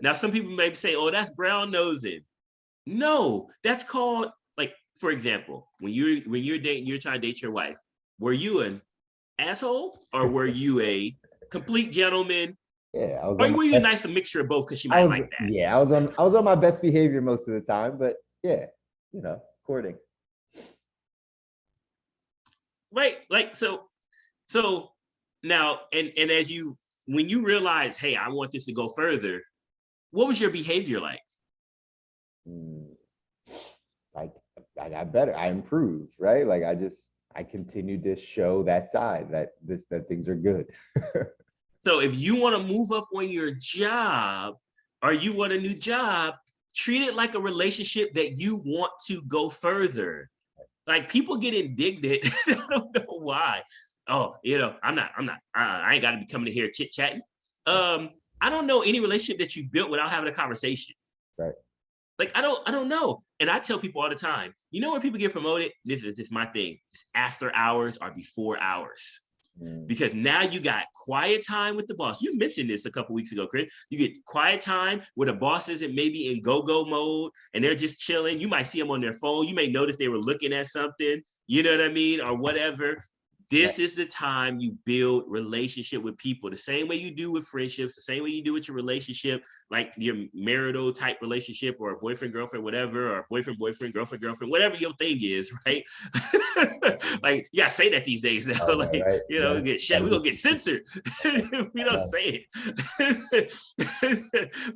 Speaker 4: Now, some people may say, oh, that's brown nosing. No, that's called, like, for example, when you're dating, you're trying to date your wife, were you an asshole or were you a complete gentleman?
Speaker 2: Yeah,
Speaker 4: or were you a nice mixture of both because she might like that?
Speaker 2: Yeah, I was on my best behavior most of the time, but yeah, courting.
Speaker 4: Right, like so now, and when you realize, hey, I want this to go further, what was your behavior like?
Speaker 2: Like, I got better. I improved, right? Like, I continued to show that side that things are good.
Speaker 4: So if you want to move up on your job or you want a new job, treat it like a relationship that you want to go further. Like, people get indignant. I don't know why. Oh, I ain't got to be coming in here chit-chatting. I don't know any relationship that you built without having a conversation.
Speaker 2: Right.
Speaker 4: Like, I don't know. And I tell people all the time, you know where people get promoted? This is just my thing. It's after hours or before hours. Because now you got quiet time with the boss. You mentioned this a couple weeks ago, Chris. You get quiet time where the boss isn't maybe in go-go mode and they're just chilling. You might see them on their phone. You may notice they were looking at something, you know what I mean? Or whatever. This is the time you build relationship with people, the same way you do with friendships, the same way you do with your relationship, like your marital type relationship or a boyfriend, girlfriend, whatever, or boyfriend, girlfriend, whatever your thing is, right? Like, you gotta say that these days now. You know, we're gonna get censored if we don't say it.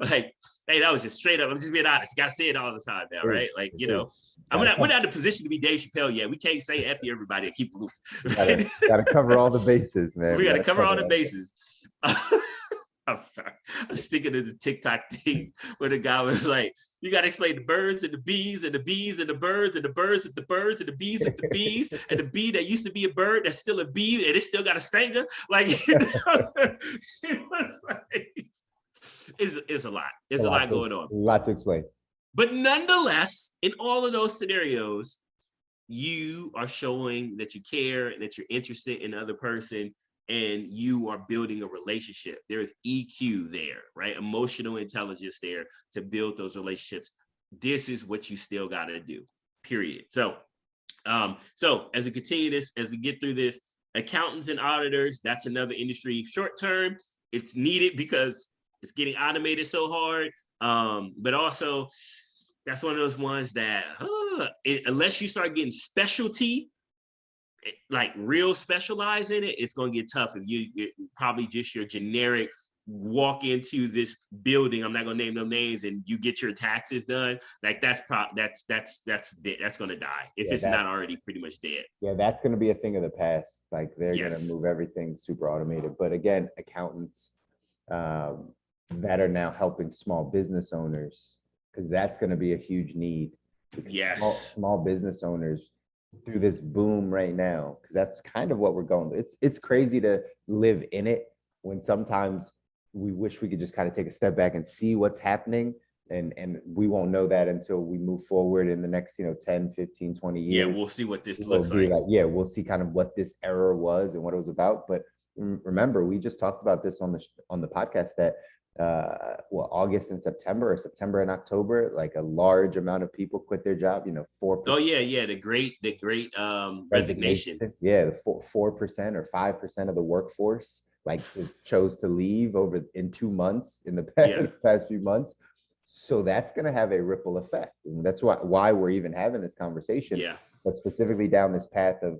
Speaker 4: Like, hey, that was just straight up. I'm just being honest. You gotta say it all the time now, right? Like, you know, we're not in a position to be Dave Chappelle yet. We can't say F you everybody and keep it moving. Right?
Speaker 2: Gotta cover all the bases, man.
Speaker 4: We gotta cover all the bases. I'm sorry. I'm sticking to the TikTok thing where the guy was like, you got to explain the birds and the bees and the bees and the birds and the birds with the birds and the bees with the bees and the bee that used to be a bird that's still a bee and it still got a stinger. Like, you know, it was like, it's a lot. It's a lot going on.
Speaker 2: A lot to explain.
Speaker 4: But nonetheless, in all of those scenarios, you are showing that you care and that you're interested in the other person, and you are building a relationship. There is EQ there, right? Emotional intelligence there to build those relationships. This is what you still got to do, period. So as we continue this, as we get through this, accountants and auditors, that's another industry. Short term, it's needed because it's getting automated so hard. But also, that's one of those ones that, unless you start getting specialty, like real specialized in it, it's going to get tough. If you probably just your generic walk into this building, I'm not going to name no names, and you get your taxes done, like that's going to die if it's not already pretty much dead.
Speaker 2: Yeah, that's going to be a thing of the past. Like they're going to move everything super automated. But again, accountants that are now helping small business owners, because that's going to be a huge need.
Speaker 4: Yes,
Speaker 2: small business owners through this boom right now, because that's kind of what we're going through. It's crazy to live in it when sometimes we wish we could just kind of take a step back and see what's happening, and we won't know that until we move forward in the next 10, 15, 20 years.
Speaker 4: Yeah, we'll see what this looks like.
Speaker 2: We'll see kind of what this era was and what it was about. But remember, we just talked about this on the podcast that August and September, or September and October, like a large amount of people quit their job, 4%.
Speaker 4: Oh yeah, the great resignation.
Speaker 2: Yeah, 4% or 5% of the workforce like chose to leave in 2 months in the past few months. So that's going to have a ripple effect, and that's why we're even having this conversation.
Speaker 4: Yeah,
Speaker 2: but specifically down this path of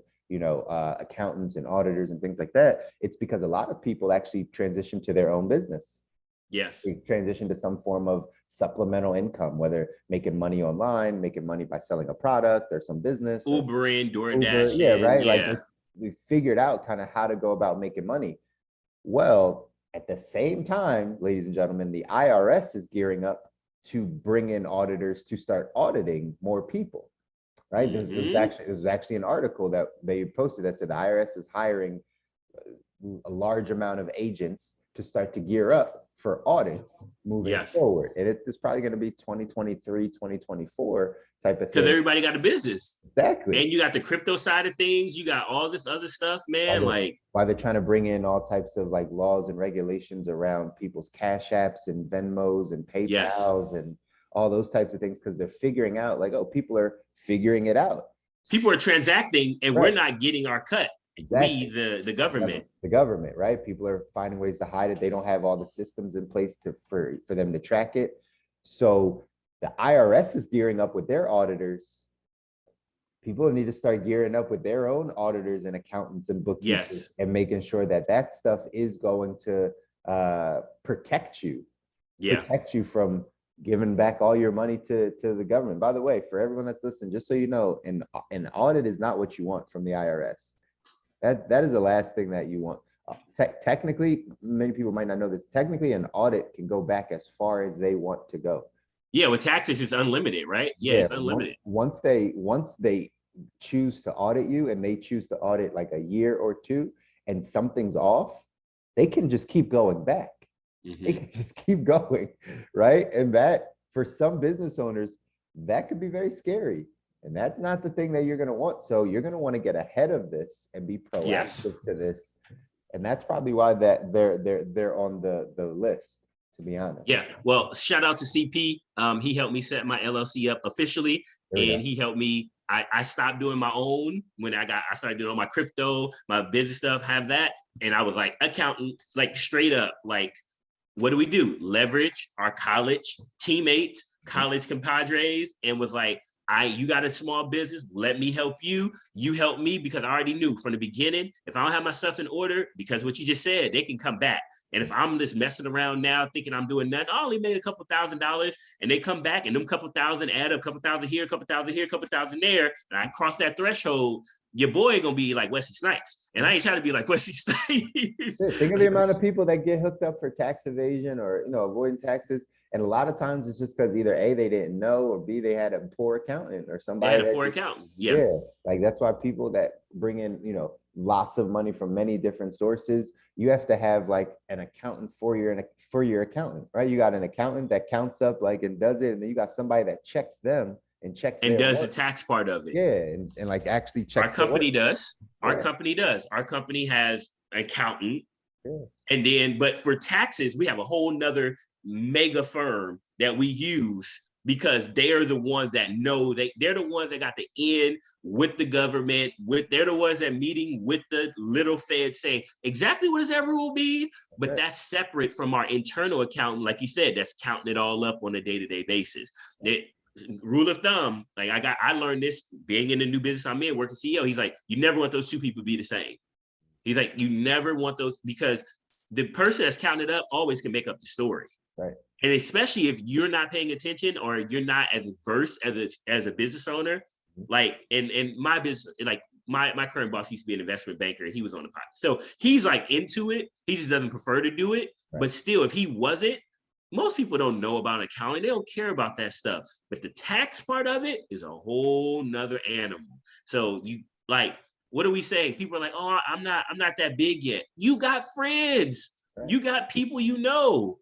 Speaker 2: accountants and auditors and things like that, it's because a lot of people actually transition to their own business.
Speaker 4: Yes.
Speaker 2: We transition to some form of supplemental income, whether making money online, making money by selling a product or some business.
Speaker 4: Ubering, DoorDash.
Speaker 2: Yeah, right. Yeah. Like we figured out kind of how to go about making money. Well, at the same time, ladies and gentlemen, the IRS is gearing up to bring in auditors to start auditing more people. Right. Mm-hmm. There was actually an article that they posted that said the IRS is hiring a large amount of agents to start to gear up for audits moving forward. And it's probably going to be 2023, 2024 type of thing.
Speaker 4: Because everybody got a business.
Speaker 2: Exactly.
Speaker 4: And you got the crypto side of things. You got all this other stuff, man.
Speaker 2: Why they're trying to bring in all types of like laws and regulations around people's Cash Apps and Venmos and PayPals and all those types of things, because they're figuring out like, people are figuring it out.
Speaker 4: People are transacting and we're not getting our cut. Exactly. We, the government.
Speaker 2: The government, right? People are finding ways to hide it. They don't have all the systems in place for them to track it. So the IRS is gearing up with their auditors. People need to start gearing up with their own auditors and accountants and bookkeepers and making sure that stuff is going to protect you. Yeah. Protect you from giving back all your money to the government. By the way, for everyone that's listening, just so you know, an audit is not what you want from the IRS. That is the last thing that you want. Technically, many people might not know this. Technically, an audit can go back as far as they want to go.
Speaker 4: Yeah, with taxes, it's unlimited, right? Yeah, it's unlimited.
Speaker 2: Once they choose to audit you, and they choose to audit like a year or two, and something's off, they can just keep going back. Mm-hmm. They can just keep going, right? And that, for some business owners, that could be very scary. And that's not the thing that you're going to want. So you're going to want to get ahead of this and be proactive to this. And that's probably why that they're on the list, to be honest.
Speaker 4: Yeah. Well, shout out to CP. He helped me set my LLC up officially, and he helped me. I stopped doing my own when I started doing all my crypto, my business stuff, have that. And I was like, accountant, like straight up, like, what do we do? Leverage our college teammates, college compadres, and was like, you got a small business, let me help you. You help me, because I already knew from the beginning, if I don't have my stuff in order, because what you just said, they can come back. And if I'm just messing around now thinking I'm doing nothing, I only made a couple $1,000s, and they come back and them couple thousand add up, couple thousand here, couple thousand here, couple thousand there, and I cross that threshold, your boy gonna be like Wesley Snipes. And I ain't trying to be like Wesley Snipes.
Speaker 2: Think of the amount of people that get hooked up for tax evasion or, avoiding taxes. And a lot of times it's just because either A, they didn't know, or B, they had a poor accountant or somebody.
Speaker 4: They had a poor accountant. Yeah.
Speaker 2: Like that's why people that bring in, lots of money from many different sources, you have to have like an accountant for your accountant, right? You got an accountant that counts up and does it. And then you got somebody that checks them and checks
Speaker 4: and does the tax part of it.
Speaker 2: Yeah. And like actually checks.
Speaker 4: Our company does. Our company does. Our company has an accountant. Yeah. And then, but for taxes, we have a whole nother mega firm that we use, because they're the ones that know, they're the ones that got the in with the government, they're the ones that meeting with the little Fed saying exactly what does that rule mean, but that's separate from our internal accountant, like you said, that's counting it all up on a day-to-day basis. Rule of thumb, like I learned this being in the new business I'm in, working CEO, he's like, you never want those two people to be the same. He's like, you never want those, because the person that's counting it up always can make up the story.
Speaker 2: Right.
Speaker 4: And especially if you're not paying attention or you're not as versed as a business owner, like in my business, like my current boss used to be an investment banker, and he was on the podcast. So he's like into it. He just doesn't prefer to do it. Right. But still, if he wasn't, most people don't know about accounting. They don't care about that stuff. But the tax part of it is a whole nother animal. So you like, what are we saying? People are like, oh, I'm not that big yet. You got friends. Right. You got people you know.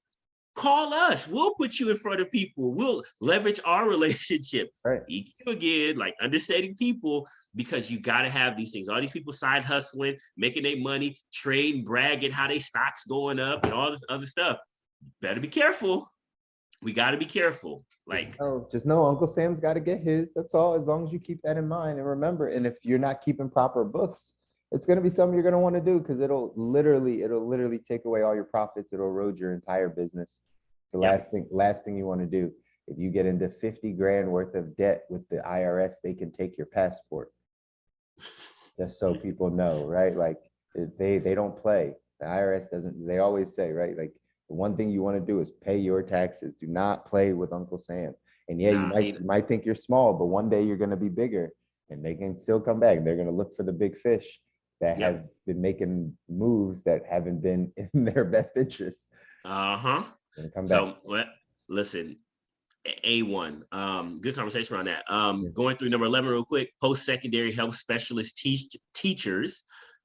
Speaker 4: Call us. We'll put you in front of people. We'll leverage our relationship.
Speaker 2: Right.
Speaker 4: EQ again, like understanding people, because you got to have these things. All these people side hustling, making their money, trading, bragging how they stocks going up and all this other stuff. Better be careful. We got to be careful. Like,
Speaker 2: just know Uncle Sam's got to get his. That's all. As long as you keep that in mind and remember. And if you're not keeping proper books, it's going to be something you're going to want to do, because it'll literally take away all your profits. It'll erode your entire business. The last thing you want to do. If you get into 50 grand worth of debt with the IRS, they can take your passport. Just so people know, right? Like they don't play. The IRS doesn't. They always say, right? Like the one thing you want to do is pay your taxes. Do not play with Uncle Sam. And you might think you're small, but one day you're going to be bigger, and they can still come back. They're going to look for the big fish that have been making moves that haven't been in their best interest.
Speaker 4: So listen, A1, good conversation around that. Going through number 11 real quick, post-secondary health specialist teachers.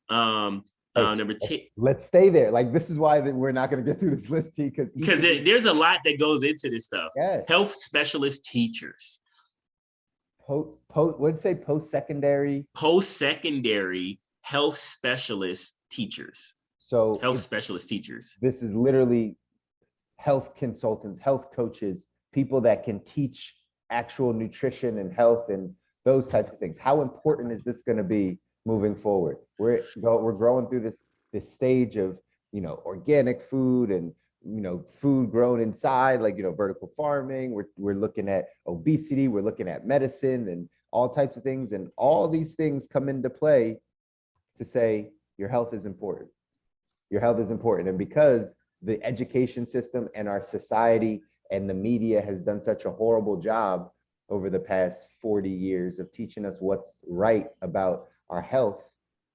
Speaker 4: Number 10.
Speaker 2: Let's stay there. Like, this is why we're not going to get through this list,
Speaker 4: because there's a lot that goes into this stuff.
Speaker 2: Yes.
Speaker 4: Health specialist teachers.
Speaker 2: What'd say post-secondary?
Speaker 4: Post-secondary health specialist teachers.
Speaker 2: So
Speaker 4: health specialist teachers.
Speaker 2: This is literally health consultants, health coaches, people that can teach actual nutrition and health and those types of things. How important is this going to be moving forward? We're growing through this stage of, organic food and, food grown inside, like, vertical farming. We're looking at obesity. We're looking at medicine and all types of things. And all these things come into play to say your health is important. Your health is important. And because the education system and our society and the media has done such a horrible job over the past 40 years of teaching us what's right about our health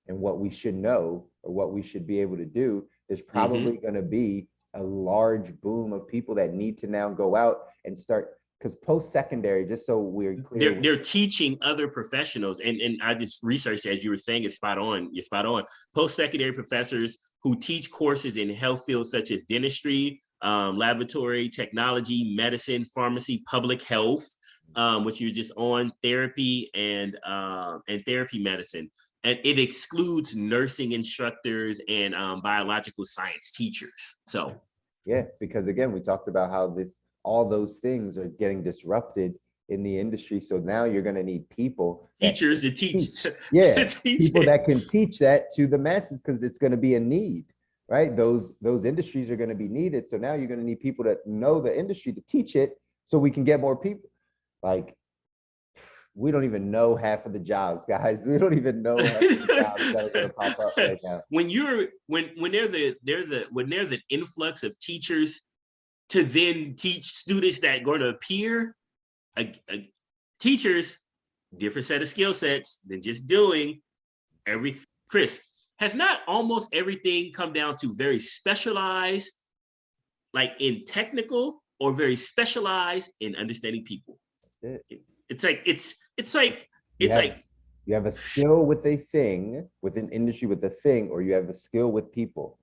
Speaker 2: and what we should know or what we should be able to do, there's probably going to be a large boom of people that need to now go out and start, because post-secondary, just so we're clear,
Speaker 4: they're teaching other professionals, and I just researched, as you were saying, it's spot on. You're spot on. Post-secondary professors who teach courses in health fields such as dentistry, laboratory, technology, medicine, pharmacy, public health, which you're just on, therapy and therapy medicine. And it excludes nursing instructors and biological science teachers. So
Speaker 2: yeah, because again, we talked about how all those things are getting disrupted in the industry. So now you're going to need people,
Speaker 4: teachers to teach.
Speaker 2: Yeah,
Speaker 4: to teach
Speaker 2: people
Speaker 4: it.
Speaker 2: that can teach that to the masses, because it's going to be a need, right? Those industries are going to be needed. So now you're going to need people that know the industry to teach it, so we can get more people. Like, we don't even know half of the jobs, guys. We don't even know half of the jobs that are going to pop up right now.
Speaker 4: When there's an influx of teachers to then teach students that are going to appear, teachers, different set of skill sets than just doing Chris, has not almost everything come down to very specialized, like in technical, or very specialized in understanding people? It's like
Speaker 2: you have a skill with a thing, with an industry, with a thing, or you have a skill with people.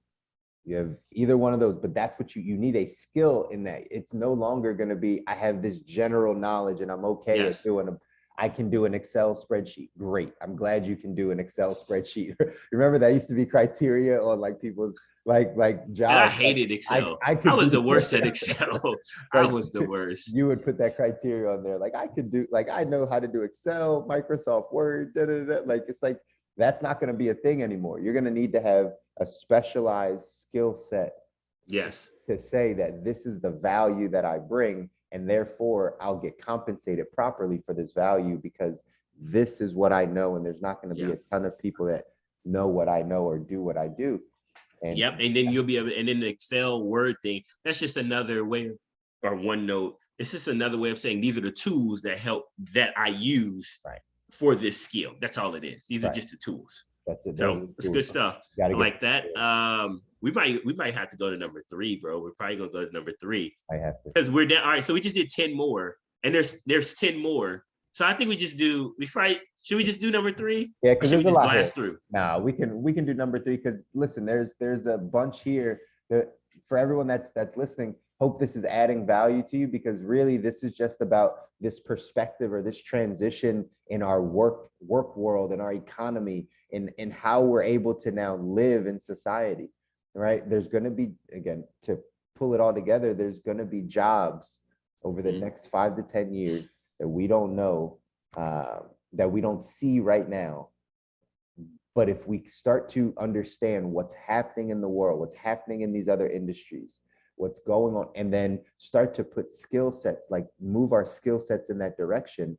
Speaker 2: You have either one of those, but that's what you need, a skill in that. It's no longer going to be, I have this general knowledge and I'm okay at doing I can do an Excel spreadsheet. Great. I'm glad you can do an Excel spreadsheet. Remember that used to be criteria on like people's like jobs.
Speaker 4: And I hated Excel. I was the worst at Excel. I was the worst.
Speaker 2: You would put that criteria on there. Like, I could do, like, I know how to do Excel, Microsoft Word, Like, it's like, that's not going to be a thing anymore. You're going to need to have a specialized skill set.
Speaker 4: Yes.
Speaker 2: To say that this is the value that I bring, and therefore I'll get compensated properly for this value, because this is what I know, and there's not going to be a ton of people that know what I know or do what I do. And
Speaker 4: and then you'll be able, and then the Excel Word thing, that's just another way, or OneNote, it's just another way of saying these are the tools that I use for this skill. That's all it is. These are just the tools.
Speaker 2: That's it.
Speaker 4: So it's good stuff. I like that. We might have to go to number 3, bro. We're probably gonna go to number 3.
Speaker 2: I have to,
Speaker 4: because we're down. All right, so we just did 10 more, and there's 10 more. So I think should we just do number 3?
Speaker 2: Yeah, because there's a lot
Speaker 4: blast through.
Speaker 2: No, we can do number 3, because listen, there's a bunch here that, for everyone that's listening, hope this is adding value to you, because really this is just about this perspective or this transition in our work world, in our economy, in how we're able to now live in society, right? There's going to be, again, to pull it all together, there's going to be jobs over the next 5 to 10 years that we don't know, that we don't see right now. But if we start to understand what's happening in the world, what's happening in these other industries, what's going on, and then start to put skill sets, like move our skill sets in that direction,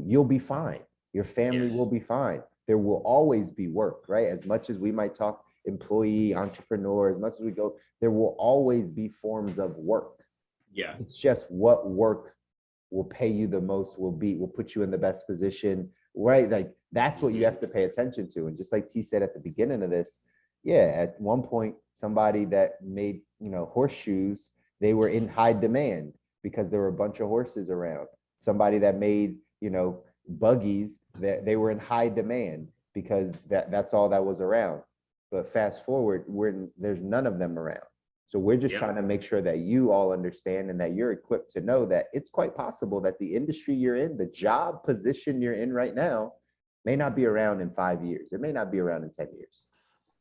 Speaker 2: you'll be fine. Your family will be fine. There will always be work, right? As much as we might talk employee, entrepreneur, as much as we go, there will always be forms of work.
Speaker 4: Yeah.
Speaker 2: It's just what work will pay you the most, will put you in the best position, right? Like, that's what you have to pay attention to. And just like T said at the beginning of this, at one point, somebody that made, horseshoes, they were in high demand because there were a bunch of horses around. Somebody that made, buggies, that they were in high demand because that's all that was around. But fast forward, there's none of them around. So we're just trying to make sure that you all understand, and that you're equipped to know that it's quite possible that the industry you're in, the job position you're in right now, may not be around in 5 years. It may not be around in 10 years.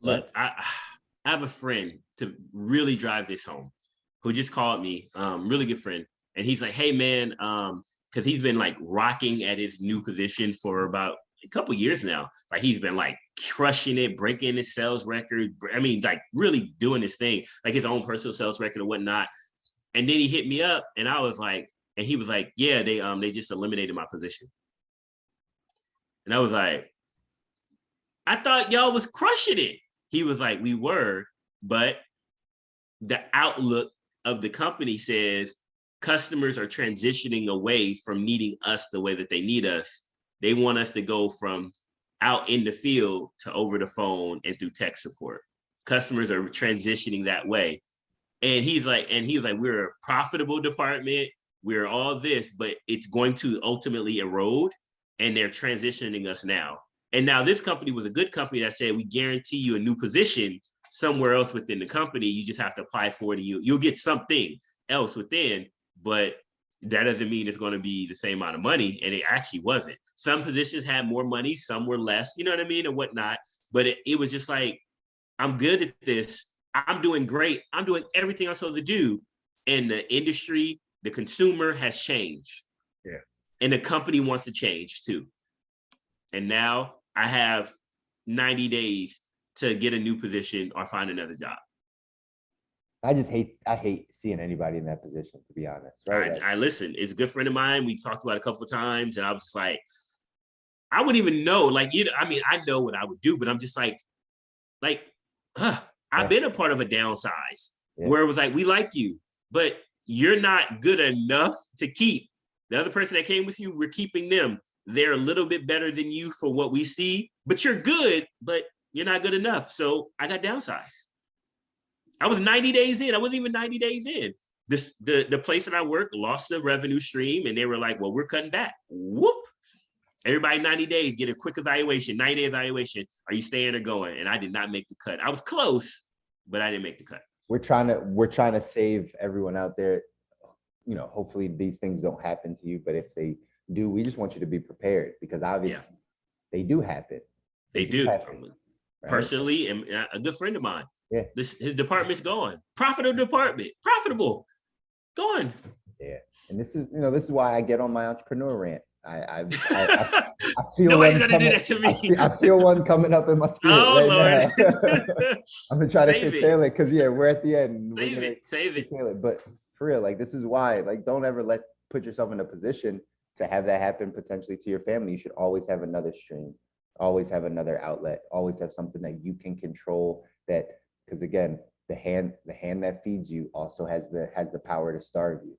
Speaker 4: Look, I have a friend, to really drive this home, who just called me, really good friend. And he's like, hey man, because he's been like rocking at his new position for about a couple years now. Like, he's been like crushing it, breaking his sales record. I mean, like really doing his thing, like his own personal sales record and whatnot. And then he hit me up, and I was like, and he was like, yeah, they just eliminated my position. And I was like, I thought y'all was crushing it. He was like, we were, but the outlook of the company says customers are transitioning away from needing us the way that they need us. They want us to go from out in the field to over the phone and through tech support. Customers are transitioning that way. And he's like, we're a profitable department. We're all this, but it's going to ultimately erode, and they're transitioning us now. And now this company was a good company that said, we guarantee you a new position somewhere else within the company. You just have to apply for it. You'll get something else within, but that doesn't mean it's going to be the same amount of money. And it actually wasn't. Some positions had more money, some were less, you know what I mean, and whatnot. But it was just like, I'm good at this. I'm doing great. I'm doing everything I'm supposed to do. And the industry, the consumer has changed.
Speaker 2: Yeah.
Speaker 4: And the company wants to change too. And now I have 90 days to get a new position or find another job.
Speaker 2: I hate seeing anybody in that position, to be honest. Right?
Speaker 4: I listen. It's a good friend of mine. We talked about it a couple of times, and I was just like, I wouldn't even know. Like, I mean, I know what I would do, but I'm just like, I've been a part of a downsize where it was like, we like you, but you're not good enough to keep. The other person that came with you, we're keeping them. They're a little bit better than you for what we see, but you're good, but you're not good enough. So I got downsized. I was 90 days in. I wasn't even 90 days in. The place that I worked lost the revenue stream, and they were like, well, we're cutting back. Whoop. Everybody 90 days, get a quick evaluation, 90-day evaluation. Are you staying or going? And I did not make the cut. I was close, but I didn't make the cut.
Speaker 2: We're trying to save everyone out there. You know, hopefully these things don't happen to you, but if they do, we just want you to be prepared, because obviously they do happen.
Speaker 4: They do.
Speaker 2: Happen, right?
Speaker 4: Personally, and a good friend of mine.
Speaker 2: Yeah.
Speaker 4: His department's gone. Profitable department. Profitable. Gone.
Speaker 2: Yeah. And this is why I get on my entrepreneur rant. I feel
Speaker 4: nobody's gonna do that to me.
Speaker 2: I feel one coming up in my spirit.
Speaker 4: Oh,
Speaker 2: right
Speaker 4: Lord.
Speaker 2: now. I'm gonna try to curtail it, because we're at the end.
Speaker 4: Save it.
Speaker 2: But for real, like, this is why, like, don't ever put yourself in a position to have that happen potentially to your family. You should always have another stream, always have another outlet, always have something that you can control, that, because again, the hand that feeds you also has the power to starve you,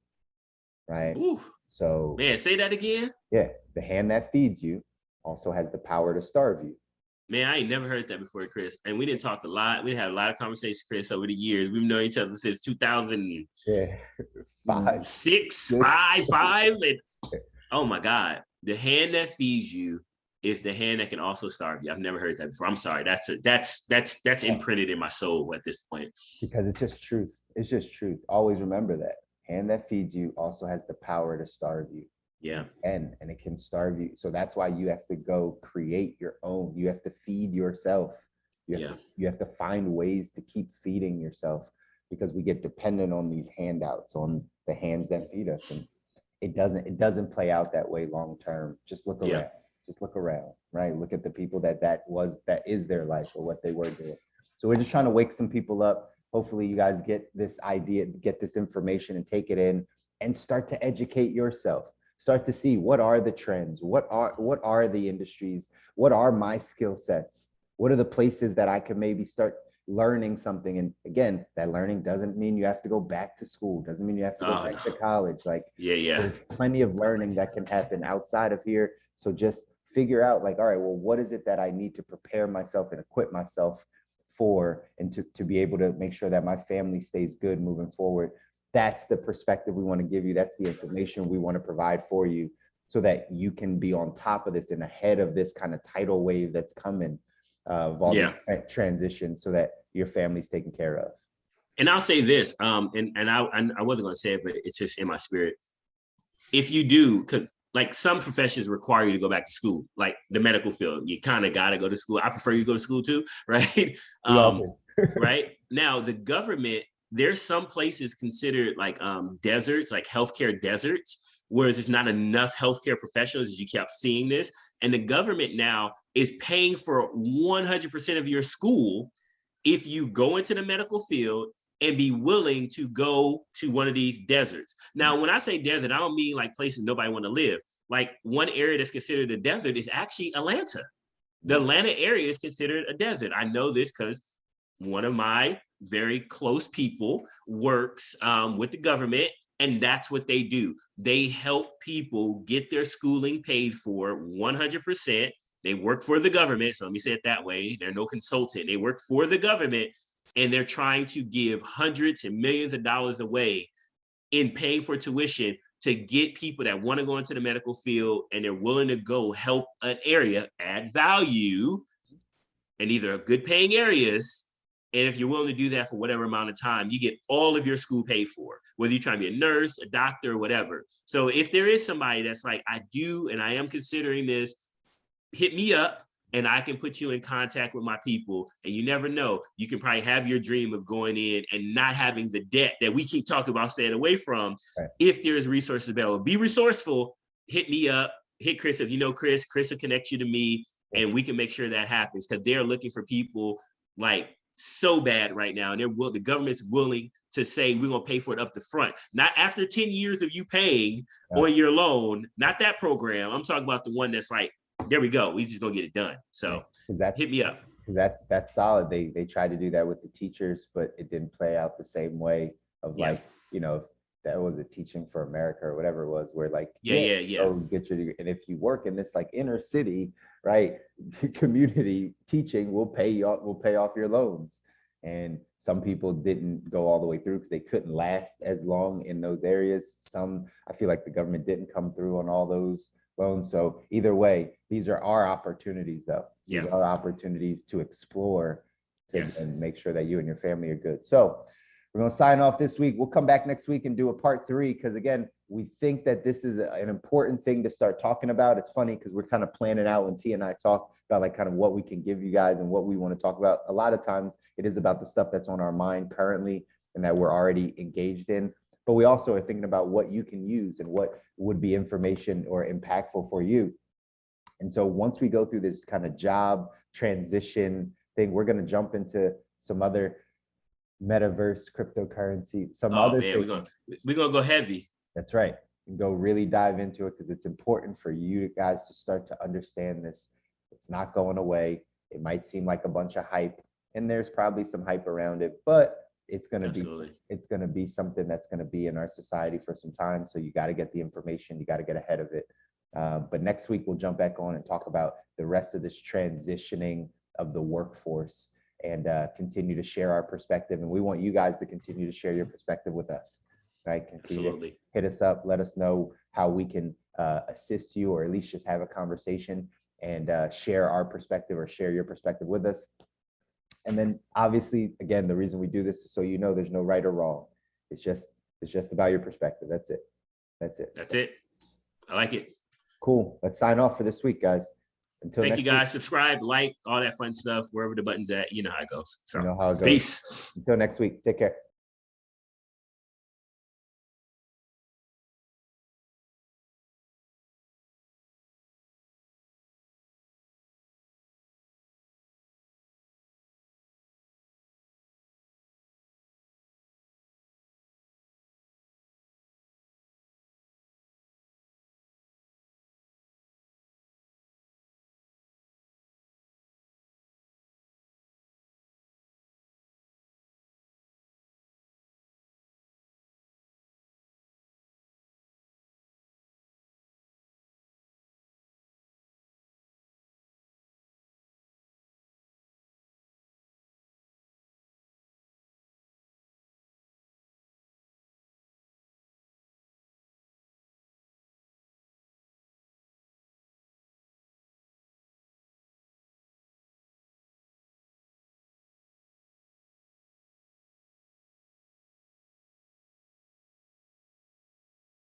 Speaker 2: right?
Speaker 4: Ooh.
Speaker 2: So,
Speaker 4: man, say that again.
Speaker 2: Yeah, the hand that feeds you also has the power to starve you.
Speaker 4: Man, I ain't never heard that before, Chris. And we didn't talk a lot. We had a lot of conversations, Chris, over the years. We've known each other since 2000.
Speaker 2: Yeah,
Speaker 4: five. And, oh my God, the hand that feeds you is the hand that can also starve you. I've never heard that before. I'm sorry. That's imprinted in my soul at this point.
Speaker 2: Because it's just truth. It's just truth. Always remember that. Hand that feeds you also has the power to starve you.
Speaker 4: Yeah.
Speaker 2: And it can starve you. So that's why you have to go create your own. You have to feed yourself. You have to find ways to keep feeding yourself, because we get dependent on these handouts, on the hands that feed us. And it doesn't play out that way long term. Just look around.
Speaker 4: Yeah.
Speaker 2: Just look around, right? Look at the people that is their life, or what they were doing. So we're just trying to wake some people up. Hopefully you guys get this idea, get this information, and take it in and start to educate yourself. Start to see, what are the trends? What are the industries? What are my skill sets? What are the places that I can maybe start learning something? And again, that learning doesn't mean you have to go back to school. Doesn't mean you have to go back to college. Like, there's plenty of learning that can happen outside of here. So just figure out, like, all right, well, what is it that I need to prepare myself and equip myself for, and to be able to make sure that my family stays good moving forward. That's the perspective we want to give you. That's the information we want to provide for you, so that you can be on top of this and ahead of this kind of tidal wave that's coming of all the transition, so that your family's taken care of.
Speaker 4: And I'll say this, and I wasn't going to say it, but it's just in my spirit. If you do, because like some professions require you to go back to school, like the medical field, you kind of got to go to school. I prefer you go to school too, right? Right now, the government, there's some places considered like deserts, like healthcare deserts, whereas there's not enough healthcare professionals, as you kept seeing this. And the government now is paying for 100% of your school if you go into the medical field and be willing to go to one of these deserts. Now, when I say desert, I don't mean like places nobody want to live. Like, one area that's considered a desert is actually Atlanta. The Atlanta area is considered a desert. I know this because one of my very close people works with the government, and that's what they do. They help people get their schooling paid for 100%. They work for the government. So let me say it that way. They're no consultant. They work for the government, and they're trying to give hundreds and millions of dollars away in paying for tuition to get people that want to go into the medical field, and they're willing to go help an area, add value. And these are good paying areas. And if you're willing to do that for whatever amount of time, you get all of your school paid for, whether you're trying to be a nurse, a doctor, or whatever. So if there is somebody that's like, I do, and I am considering this, hit me up and I can put you in contact with my people. And you never know, you can probably have your dream of going in and not having the debt that we keep talking about staying away from. Right. If there is resources available, be resourceful, hit me up, hit Chris. If you know Chris will connect you to me and we can make sure that happens, because they're looking for people like so bad right now. And the government's willing to say, we're going to pay for it up the front. Not after 10 years of you paying on your loan, not that program. I'm talking about the one that's like, there we go. We just gonna get it done. So hit me up.
Speaker 2: That's solid. They tried to do that with the teachers, but it didn't play out the same way of like, you know, that was a Teaching for America or whatever it was, where like, so get your degree. And if you work in this like inner city, right, community teaching will pay off your loans. And some people didn't go all the way through because they couldn't last as long in those areas. Some, I feel like the government didn't come through on all those loans. So either way, these are our opportunities though. These are opportunities to explore and make sure that you and your family are good. So we're going to sign off this week. We'll come back next week and do a part 3, because again, we think that this is an important thing to start talking about. It's funny because we're kind of planning out when T and I talk about like kind of what we can give you guys and what we want to talk about. A lot of times it is about the stuff that's on our mind currently and that we're already engaged in. But we also are thinking about what you can use and what would be information or impactful for you. And so once we go through this kind of job transition thing, we're going to jump into some other metaverse, cryptocurrency, other things.
Speaker 4: We're gonna go heavy.
Speaker 2: That's right. And go really dive into it because it's important for you guys to start to understand this. It's not going away. It might seem like a bunch of hype, and there's probably some hype around it, but it's going to be something that's going to be in our society for some time. So you got to get the information, you got to get ahead of it. But next week we'll jump back on and talk about the rest of this transitioning of the workforce and continue to share our perspective. And we want you guys to continue to share your perspective with us, right?
Speaker 4: Absolutely.
Speaker 2: Hit us up, let us know how we can assist you, or at least just have a conversation and share our perspective or share your perspective with us. And then obviously, again, the reason we do this is so you know there's no right or wrong. It's just about your perspective. That's it. That's it.
Speaker 4: I like it.
Speaker 2: Cool. Let's sign off for this week, guys.
Speaker 4: Thank you guys. Subscribe, like, all that fun stuff, wherever the button's at. You know how it goes. So,
Speaker 2: you know how it goes.
Speaker 4: Peace.
Speaker 2: Until next week. Take care.